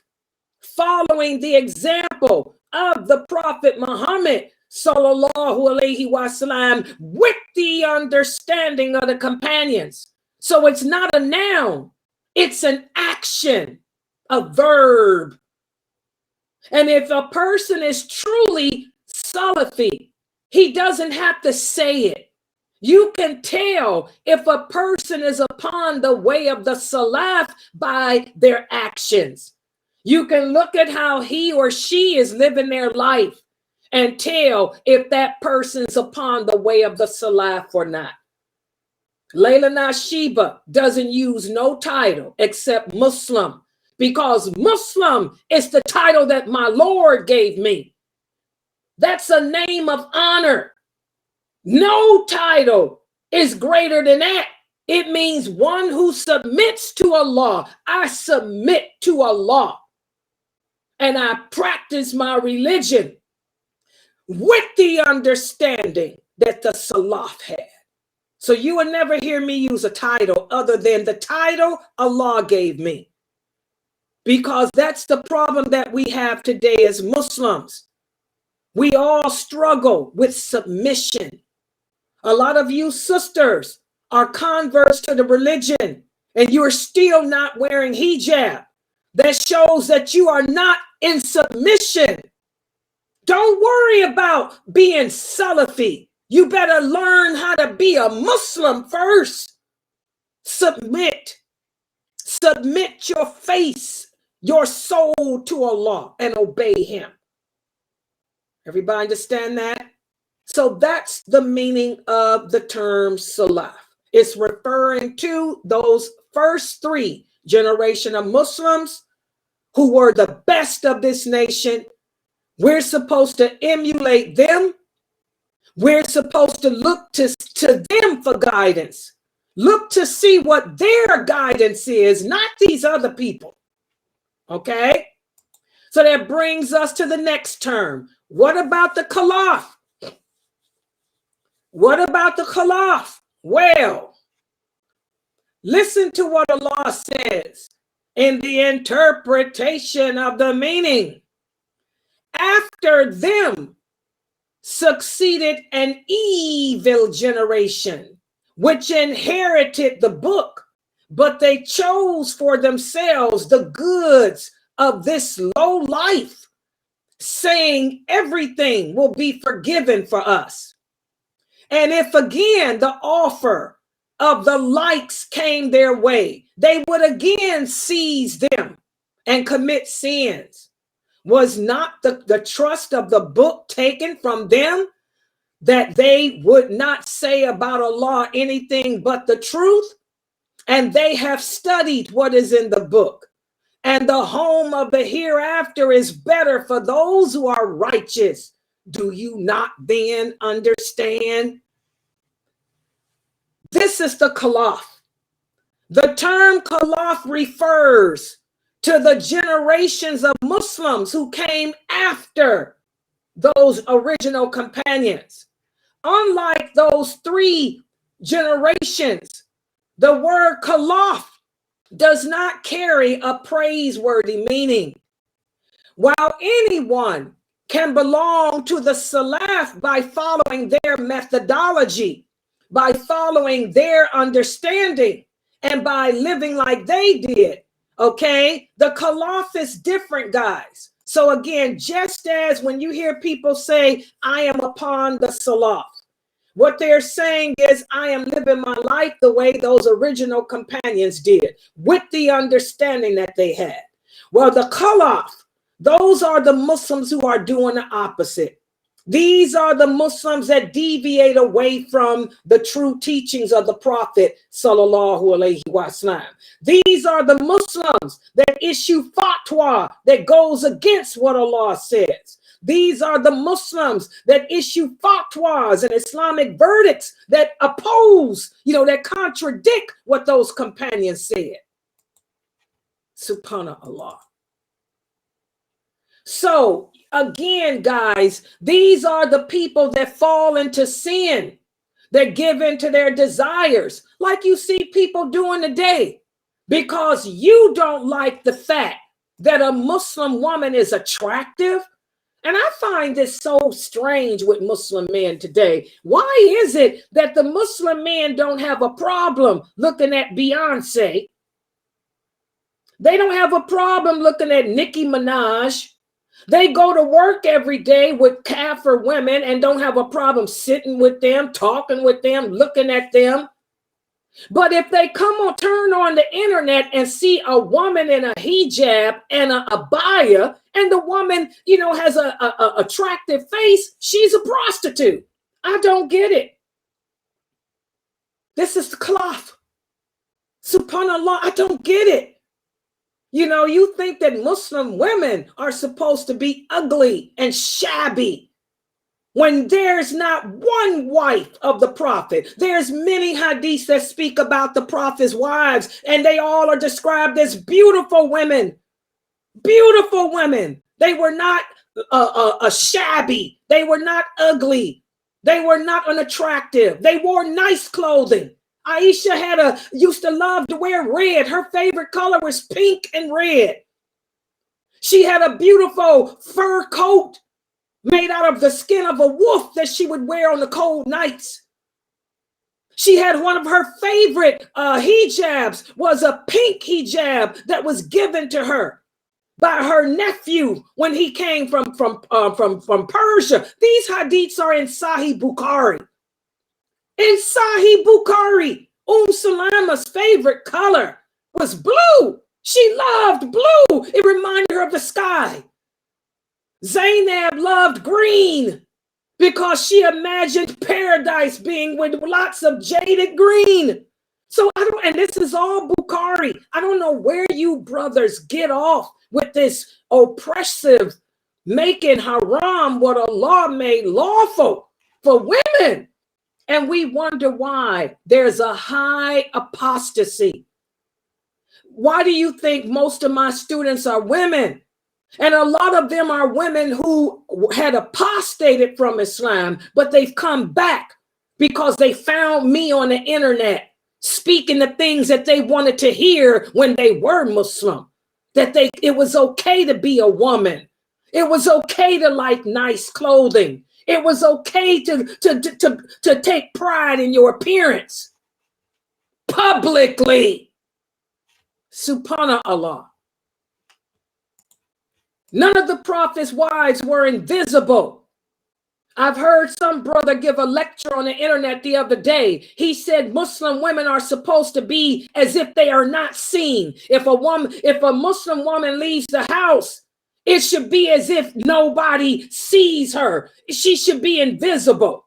following the example of the Prophet Muhammad sallallahu alaihi wasallam with the understanding of the companions. So it's not a noun. It's an action, a verb. And if a person is truly Salafi, he doesn't have to say it. You can tell if a person is upon the way of the Salaf by their actions. You can look at how he or she is living their life and tell if that person's upon the way of the Salaf or not. Lailanasheeba doesn't use no title except Muslim, because Muslim is the title that my Lord gave me. That's a name of honor. No title is greater than that. It means one who submits to Allah. I submit to Allah, and I practice my religion with the understanding that the Salaf had. So you will never hear me use a title other than the title Allah gave me, because that's the problem that we have today as Muslims. We all struggle with submission. A lot of you sisters are converts to the religion, and you're still not wearing hijab. that shows that you are not in submission. Don't worry about being Salafi. You better learn how to be a Muslim first. Submit your face, your soul to Allah and obey him. Everybody understand that? So that's the meaning of the term Salaf. It's referring to those first three generation of Muslims who were the best of this nation. We're supposed to emulate them. We're supposed to look to them for guidance. Look to see what their guidance is, not these other people. Okay? So that brings us to the next term. What about the Khalaf? What about the Khalaf? Well, listen to what Allah says in the interpretation of the meaning. After them succeeded an evil generation, which inherited the book, but they chose for themselves the goods of this low life, saying everything will be forgiven for us. And if again the offer of the likes came their way, they would again seize them and commit sins. Was not the trust of the book taken from them, that they would not say about Allah anything but the truth? And they have studied what is in the book. And the home of the hereafter is better for those who are righteous. Do you not then understand? This is the Khalaf. The term Khalaf refers to the generations of Muslims who came after those original companions. Unlike those three generations, the word Khalaf does not carry a praiseworthy meaning. While anyone can belong to the Salaf by following their methodology, by following their understanding, and by living like they did, okay, the Khalaf is different, guys. So again, just as when you hear people say, I am upon the Salaf, what they're saying is, I am living my life the way those original companions did, with the understanding that they had. Well, the Khalaf, those are the Muslims who are doing the opposite. These are the Muslims that deviate away from the true teachings of the Prophet, sallallahu alaihi wasallam. These are the Muslims that issue fatwa that goes against what Allah says. These are the Muslims that issue fatwas and Islamic verdicts that oppose, that contradict what those companions said. Subhanallah. So again, guys, these are the people that fall into sin, that give into their desires, like you see people doing today, because you don't like the fact that a Muslim woman is attractive. And I find this so strange with Muslim men today. Why is it that the Muslim men don't have a problem looking at Beyonce? They don't have a problem looking at Nicki Minaj. They go to work every day with kafir women and don't have a problem sitting with them, talking with them, looking at them. But if they turn on the internet and see a woman in a hijab and a abaya, and the woman, has a attractive face, she's a prostitute. I don't get it. This is the Khalaf. Subhanallah, I don't get it. You think that Muslim women are supposed to be ugly and shabby when there's not one wife of the Prophet. There's many hadiths that speak about the Prophet's wives, and they all are described as beautiful women. Beautiful women. They were not shabby. They were not ugly. They were not unattractive. They wore nice clothing. Aisha used to love to wear red. Her favorite color was pink and red. She had a beautiful fur coat made out of the skin of a wolf that she would wear on the cold nights. She had one of her favorite hijabs was a pink hijab that was given to her by her nephew when he came from Persia. These hadiths are in Sahih Bukhari. In Sahih Bukhari, Salama's favorite color was blue. She loved blue. It reminded her of the sky. Zainab loved green because she imagined paradise being with lots of jaded green. So and this is all Bukhari. I don't know where you brothers get off with this oppressive making haram what Allah made lawful for women. And we wonder why there's a high apostasy. Why do you think most of my students are women? And a lot of them are women who had apostated from Islam, but they've come back because they found me on the internet speaking the things that they wanted to hear when they were Muslim. That it was okay to be a woman. It was okay to like nice clothing. It was okay to take pride in your appearance publicly. Subhanallah. None of the prophets' wives were invisible. I've heard some brother give a lecture on the internet the other day. He said Muslim women are supposed to be as if they are not seen. If a Muslim woman leaves the house, it should be as if nobody sees her. She should be invisible.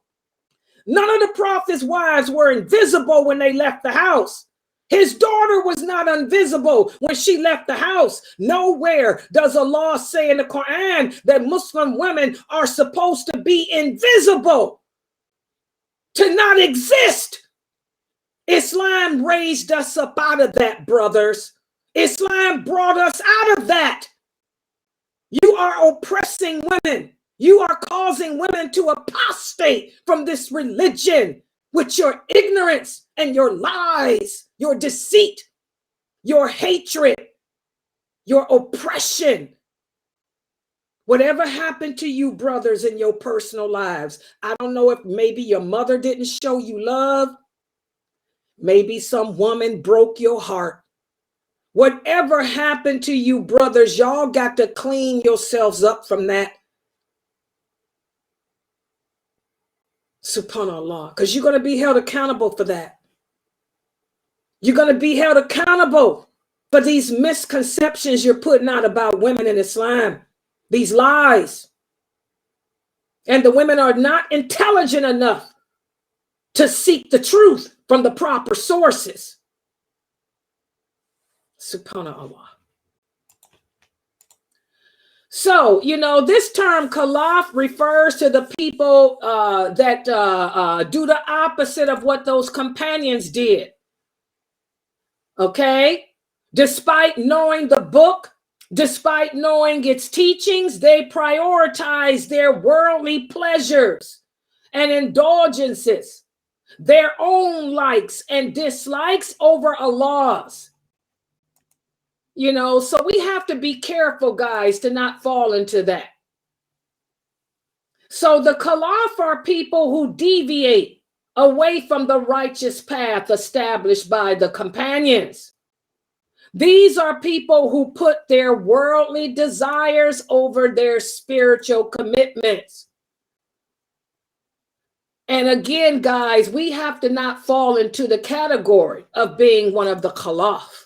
None of the prophets' wives were invisible when they left the house. His daughter was not invisible when she left the house. Nowhere does Allah say in the Quran that Muslim women are supposed to be invisible, to not exist. Islam raised us up out of that, brothers. Islam brought us out of that. You are oppressing women. You are causing women to apostate from this religion with your ignorance and your lies, your deceit, your hatred, your oppression. Whatever happened to you, brothers, in your personal lives? I don't know if maybe your mother didn't show you love. Maybe some woman broke your heart. Whatever happened to you, brothers, y'all got to clean yourselves up from that. Subhanallah, because you're going to be held accountable for that. You're going to be held accountable for these misconceptions you're putting out about women in Islam, these lies. And the women are not intelligent enough to seek the truth from the proper sources. Subhanallah. So, this term Khalaf refers to the people that do the opposite of what those companions did. Okay? Despite knowing the book, despite knowing its teachings, they prioritize their worldly pleasures and indulgences, their own likes and dislikes over Allah's. So we have to be careful, guys, to not fall into that. So the Khalaf are people who deviate away from the righteous path established by the companions. These are people who put their worldly desires over their spiritual commitments. And again, guys, we have to not fall into the category of being one of the Khalaf.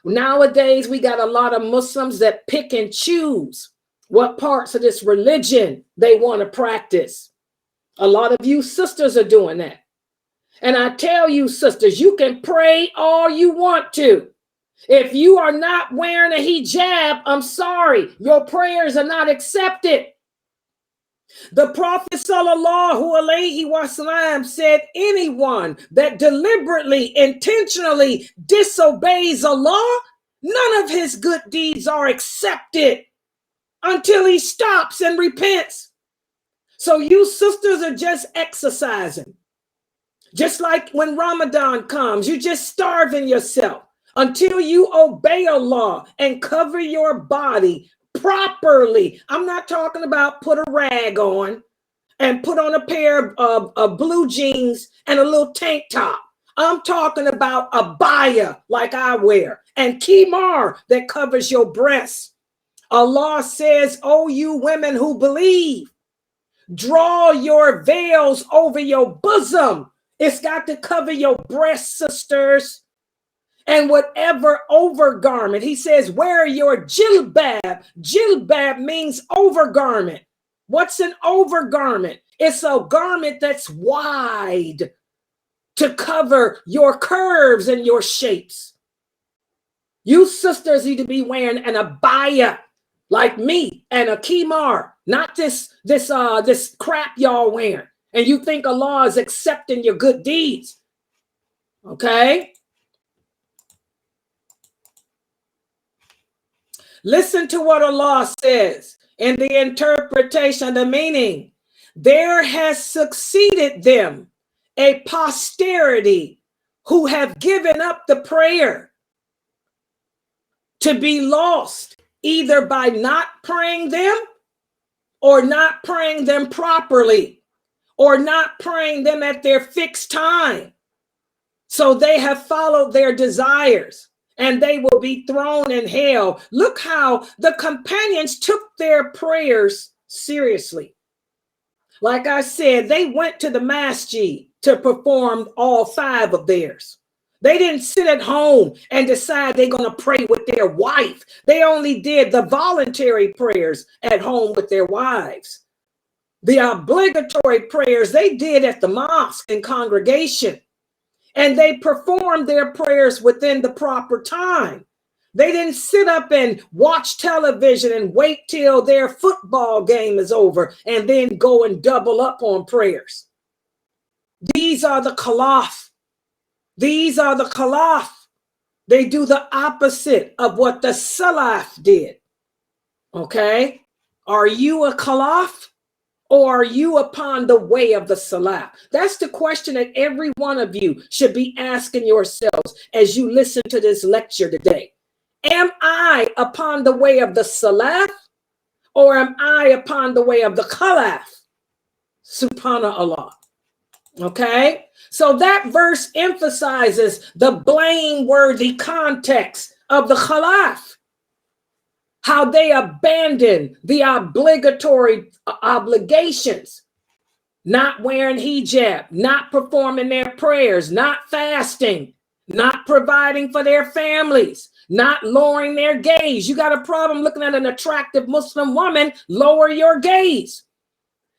Nowadays we got a lot of Muslims that pick and choose what parts of this religion they want to practice. A lot of you sisters are doing that. And I tell you, sisters, you can pray all you want to. If you are not wearing a hijab, I'm sorry, your prayers are not accepted. The Prophet sallallahu alaihi wasallam said, anyone that deliberately, intentionally disobeys Allah, none of his good deeds are accepted until he stops and repents. So you sisters are just exercising. Just like when Ramadan comes, you just starving yourself until you obey Allah and cover your body properly. I'm not talking about put a rag on and put on a pair of blue jeans and a little tank top. I'm talking about a abaya like I wear and kimar that covers your breasts. Allah says, "O you women who believe, draw your veils over your bosom." It's got to cover your breasts, sisters. And whatever overgarment, he says, wear your jilbab. Jilbab means overgarment. What's an overgarment? It's a garment that's wide to cover your curves and your shapes. You sisters need to be wearing an abaya like me and a kimar, not this crap y'all wearing. And you think Allah is accepting your good deeds. Okay? Listen to what Allah says in the interpretation, the meaning. There has succeeded them a posterity who have given up the prayer to be lost, either by not praying them or not praying them properly or not praying them at their fixed time. So they have followed their desires, and they will be thrown in hell. Look how the companions took their prayers seriously. Like I said, they went to the masjid to perform all 5 of theirs. They didn't sit at home and decide they're going to pray with their wife. They only did the voluntary prayers at home with their wives. The obligatory prayers they did at the mosque and congregation. And they performed their prayers within the proper time. They didn't sit up and watch television and wait till their football game is over and then go and double up on prayers. These are the Khalaf. These are the Khalaf. They do the opposite of what the Salaf did. Okay? Are you a Khalaf? Or are you upon the way of the Salaf? That's the question that every one of you should be asking yourselves as you listen to this lecture today. Am I upon the way of the Salaf, or am I upon the way of the Khalaf? Subhanallah. Okay? So that verse emphasizes the blameworthy context of the Khalaf. How they abandon the obligatory obligations, not wearing hijab, not performing their prayers, not fasting, not providing for their families, not lowering their gaze. You got a problem looking at an attractive Muslim woman, lower your gaze.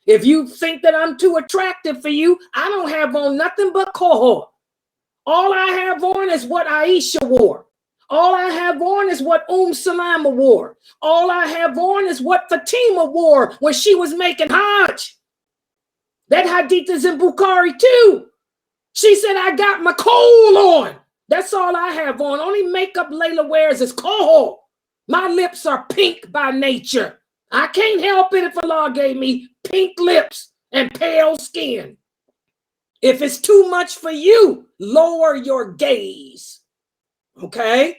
If you think that I'm too attractive for you, I don't have on nothing but kohor. All I have on is what Aisha wore. All I have on is what Salama wore. All I have on is what Fatima wore when she was making Hajj. That hadith is in Bukhari too. She said, I got my kohl on. That's all I have on. Only makeup Layla wears is kohl. My lips are pink by nature. I can't help it if Allah gave me pink lips and pale skin. If it's too much for you, lower your gaze. Okay?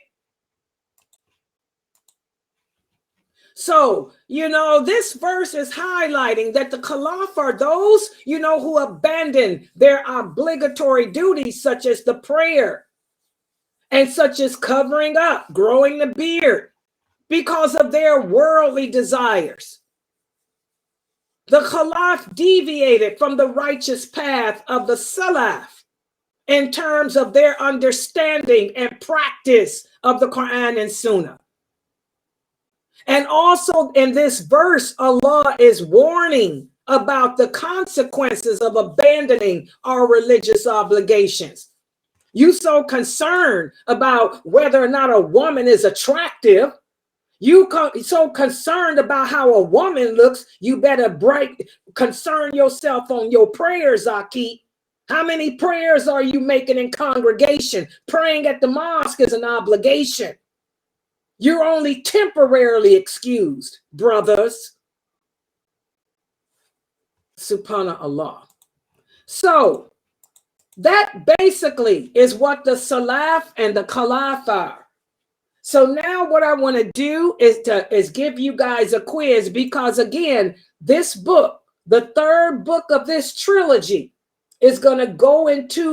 So, this verse is highlighting that the Khalaf are those, who abandon their obligatory duties, such as the prayer and such as covering up, growing the beard, because of their worldly desires. The Khalaf deviated from the righteous path of the Salaf in terms of their understanding and practice of the Quran and Sunnah. And also in this verse, Allah is warning about the consequences of abandoning our religious obligations. You so concerned about whether or not a woman is attractive. You so concerned about how a woman looks, you better concern yourself on your prayers, Aki. How many prayers are you making in congregation? Praying at the mosque is an obligation. You're only temporarily excused, brothers. Subhanallah. So that basically is what the Salaf and the Khalaf are. So now what I want to do is give you guys a quiz, because again, this book, the 3rd book of this trilogy, is going to go into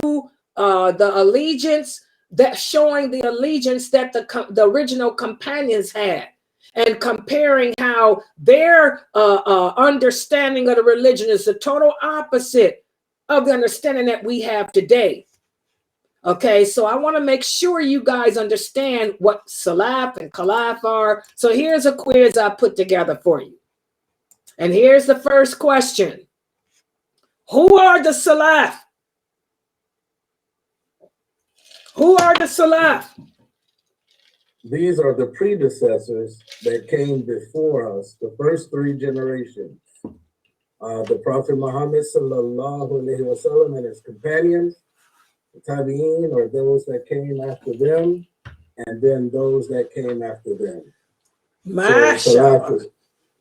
the allegiance, that showing the allegiance that the original companions had, and comparing how their understanding of the religion is the total opposite of the understanding that we have today. Okay, so I want to make sure you guys understand what Salaf and Khalaf are. So here's a quiz I put together for you. And here's the first question. Who are the Salaf? Who are the Salaf? These are the predecessors that came before us, the first three generations. The Prophet Muhammad sallallahu alaihi wasallam and his companions, the Tabi'in, or those that came after them, and then those that came after them. So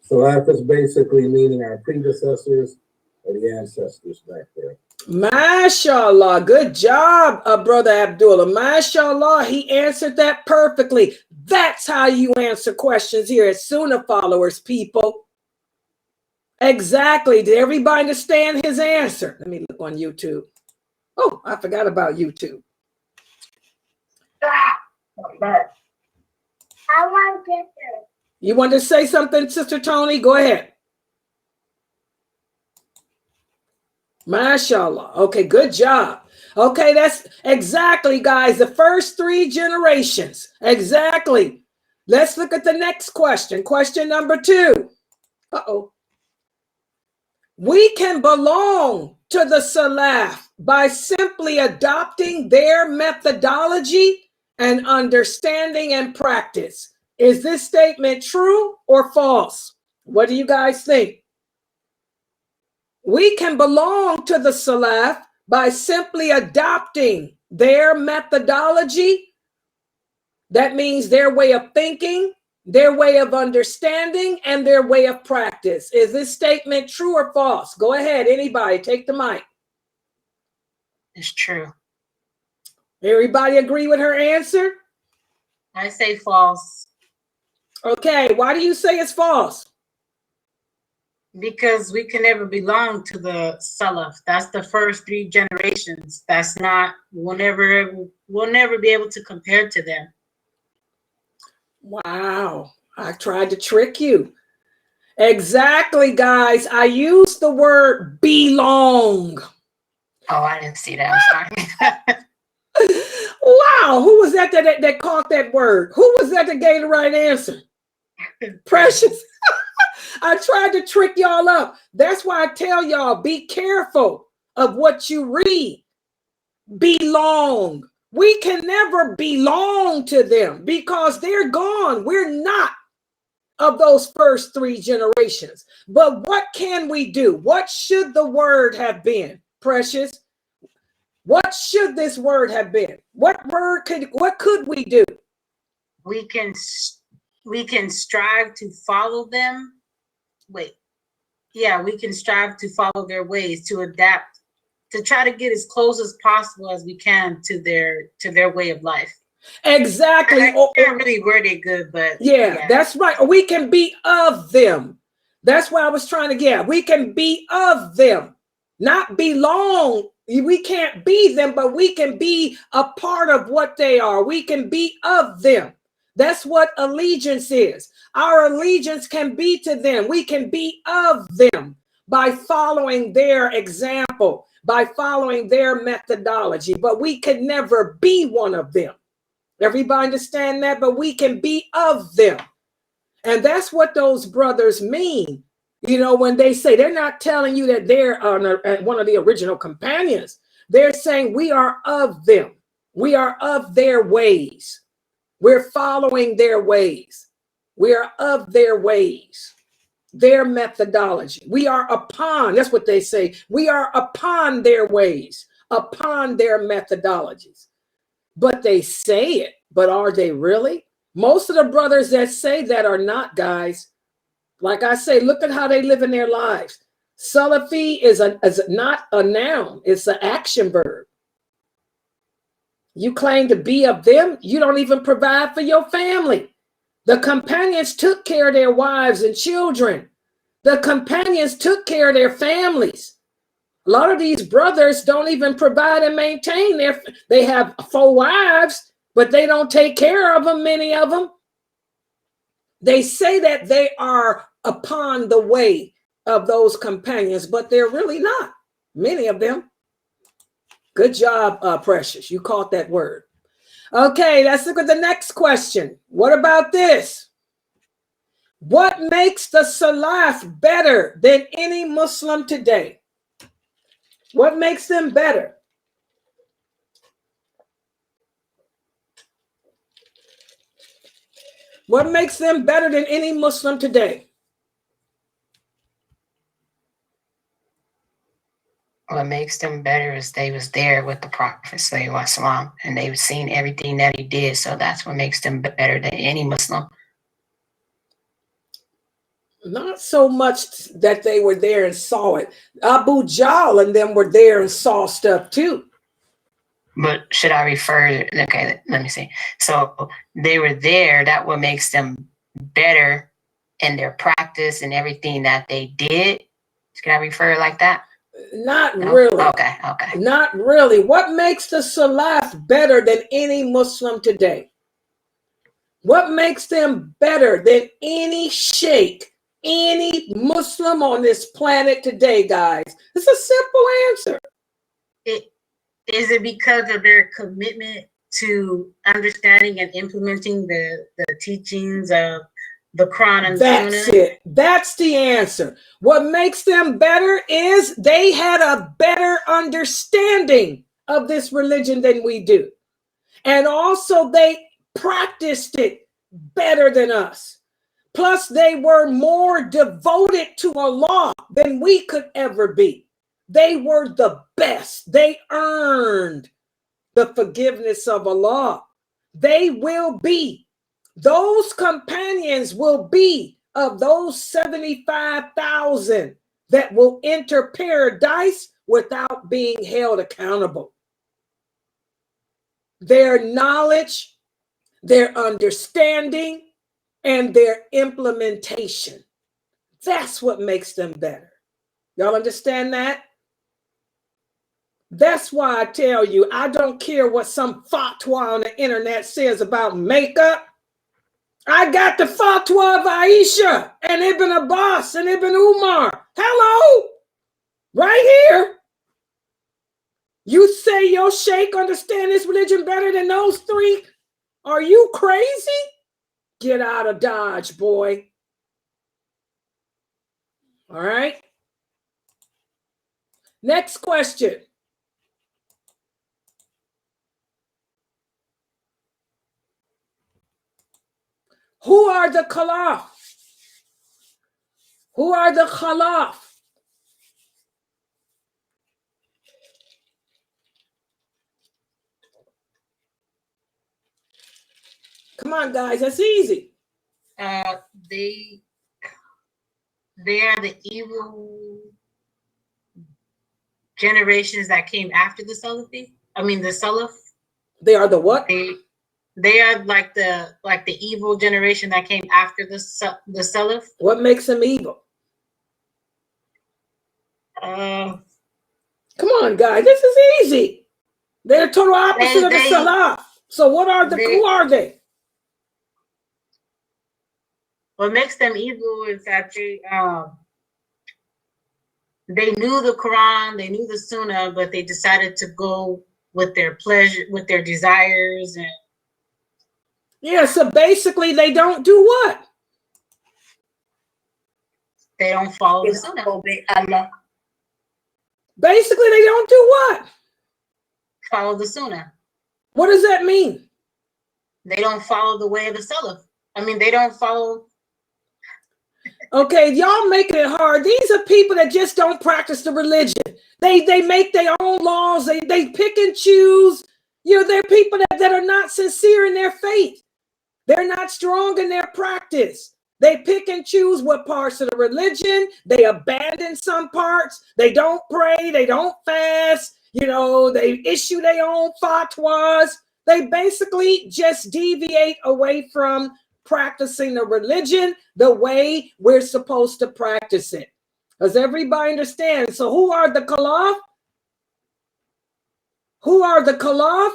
Salaf is basically meaning our predecessors or the ancestors back there. MashaAllah, good job, Brother Abdullah. MashaAllah, he answered that perfectly. That's how you answer questions here at Sunnah Followers, people. Exactly. Did everybody understand his answer? Let me look on YouTube. Oh, I forgot about YouTube. I want to. You want to say something, Sister Tony? Go ahead. MashaAllah. Okay, good job. Okay, that's exactly, guys, the first three generations. Exactly. Let's look at the next question. Question number 2. Uh-oh. We can belong to the Salaf by simply adopting their methodology and understanding and practice. Is this statement true or false? What do you guys think? We can belong to the Salaf by simply adopting their methodology. That means their way of thinking, their way of understanding, and their way of practice. Is this statement true or false? Go ahead, anybody, take the mic. It's true. Everybody agree with her answer? I say false. Okay, why do you say it's false? Because we can never belong to the Salaf. That's the first three generations. That's not, we'll never be able to compare to them. Wow, I tried to trick you. Exactly, guys. I used the word belong. Oh, I didn't see that. I'm sorry. Wow, who was that caught that word? Who was that gave the right answer? Precious. I tried to trick y'all up. That's why I tell y'all, be careful of what you read. Belong. We can never belong to them because they're gone. We're not of those first three generations. But what can we do? What should the word have been, Precious? What should this word have been? What could we do? We can strive to follow them. We can strive to follow their ways, to adapt, to try to get as close as possible as we can to their way of life. Exactly. I can't really word it good, but yeah, that's right. We can be of them. That's why I was trying to get. We can be of them, not belong. We can't be them, but we can be a part of what they are. We can be of them. That's what allegiance is. Our allegiance can be to them. We can be of them by following their example, by following their methodology, but we could never be one of them. Everybody understand that? But we can be of them. And that's what those brothers mean. You know, when they say, they're not telling you that they're one of the original companions. They're saying we are of them. We are of their ways. We're following their ways. We are of their ways, their methodology. We are upon, that's what they say. We are upon their ways, upon their methodologies. But they say it, but are they really? Most of the brothers that say that are not, guys. Like I say, look at how they live in their lives. Salafi is not a noun, it's an action verb. You claim to be of them, you don't even provide for your family. The companions took care of their wives and children. The companions took care of their families. A lot of these brothers don't even provide and maintain they have 4 wives, but they don't take care of them, many of them. They say that they are upon the way of those companions, but they're really not, many of them. Good job, Precious. You caught that word. Okay, let's look at the next question. What about this? What makes the Salaf better than any Muslim today? What makes them better? What makes them better than any Muslim today? What makes them better is they was there with the Prophet ﷺ, and they've seen everything that he did. So that's what makes them better than any Muslim. Not so much that they were there and saw it. Abu Jahl and them were there and saw stuff too. But should I refer? Okay, let me see. So they were there. That what makes them better in their practice and everything that they did. Can I refer like that? Not really. Okay. Not really. What makes the Salaf better than any Muslim today? What makes them better than any sheikh, any Muslim on this planet today, guys? It's a simple answer. Is it because of their commitment to understanding and implementing the teachings of the Quran and the Sunnah? That's it. That's the answer. What makes them better is they had a better understanding of this religion than we do. And also they practiced it better than us. Plus they were more devoted to Allah than we could ever be. They were the best. They earned the forgiveness of Allah. They will be. Those companions will be of those 75,000 that will enter paradise without being held accountable. Their knowledge, their understanding, and their implementation. That's what makes them better. Y'all understand that? That's why I tell you, I don't care what some fatwa on the internet says about makeup. I got the fatwa of Aisha and Ibn Abbas and Ibn Umar. Hello, right here. You say your sheikh understand this religion better than those 3? Are you crazy? Get out of Dodge, boy. All right. Next question. Who are the Khalaf? Who are the Khalaf? Come on, guys, that's easy. They are the evil generations that came after the Salafi. I mean the Salaf. They are the what? They are like the evil generation that came after the Salaf. What makes them evil? Come on, guys, this is easy. They're the total opposite of the Salaf. So who are they? What makes them evil is that they knew the Quran, they knew the Sunnah, but they decided to go with their pleasure, with their desires, and yeah. So basically, they don't do what? They don't follow the Sunnah. Allah. Basically, they don't do what? Follow the Sunnah. What does that mean? They don't follow the way of the Salaf. I mean, they don't follow. Okay, y'all making it hard. These are people that just don't practice the religion. They make their own laws. They pick and choose. You know, they're people that are not sincere in their faith. They're not strong in their practice. They pick and choose what parts of the religion. They abandon some parts. They don't pray. They don't fast. You know, they issue their own fatwas. They basically just deviate away from practicing the religion the way we're supposed to practice it. Does everybody understand? So who are the Khalaf? Who are the Khalaf?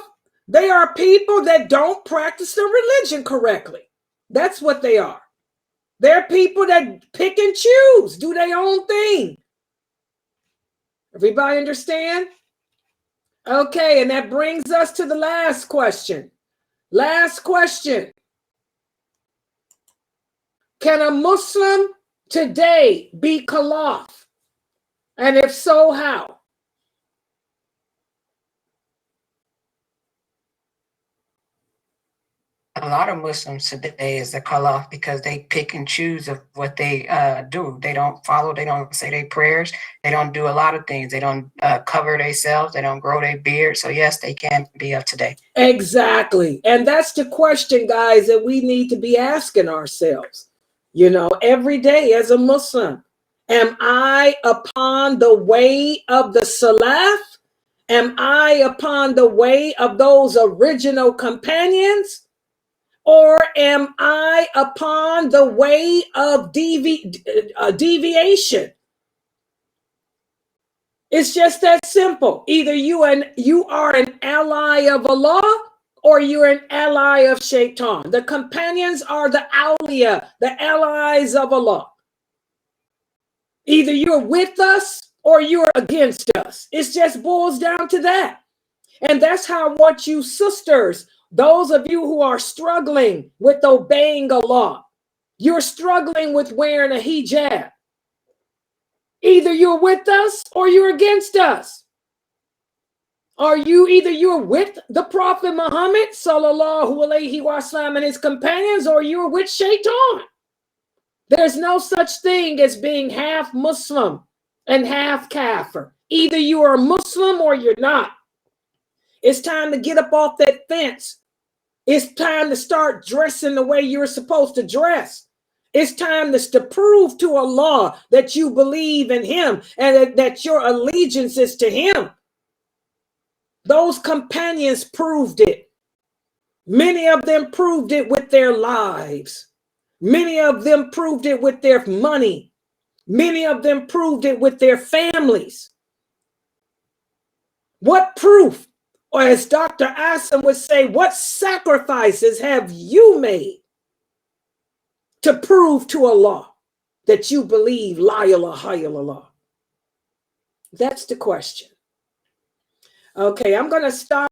They are people that don't practice the religion correctly. That's what they are. They're people that pick and choose, do their own thing. Everybody understand? Okay, and that brings us to the last question. Last question. Can a Muslim today be Khalaf? And if so, how? A lot of Muslims today is the Khalaf because they pick and choose of what they do. They don't follow, they don't say their prayers, they don't do a lot of things. They don't cover themselves, they don't grow their beard. So yes, they can be of today. Exactly. And that's the question, guys, that we need to be asking ourselves. You know, every day as a Muslim, am I upon the way of the Salaf? Am I upon the way of those original companions? Or am I upon the way of deviation? It's just that simple. Either you are an ally of Allah, or you're an ally of Shaitan. The companions are the awliya, the allies of Allah. Either you're with us or you're against us. It just boils down to that. And that's how I want you sisters, those of you who are struggling with obeying Allah, you're struggling with wearing a hijab. Either you're with us or you're against us. Either you're with the Prophet Muhammad sallallahu alaihi wasallam and his companions, or you're with Shaitan. There's no such thing as being half Muslim and half Kafir. Either you are Muslim or you're not. It's time to get up off that fence. It's time to start dressing the way you're supposed to dress. It's time to prove to Allah that you believe in him and that your allegiance is to him. Those companions proved it. Many of them proved it with their lives. Many of them proved it with their money. Many of them proved it with their families. What proof? Or as Dr. Asim would say, what sacrifices have you made to prove to Allah that you believe la ilaha illallah? That's the question. Okay, I'm going to stop.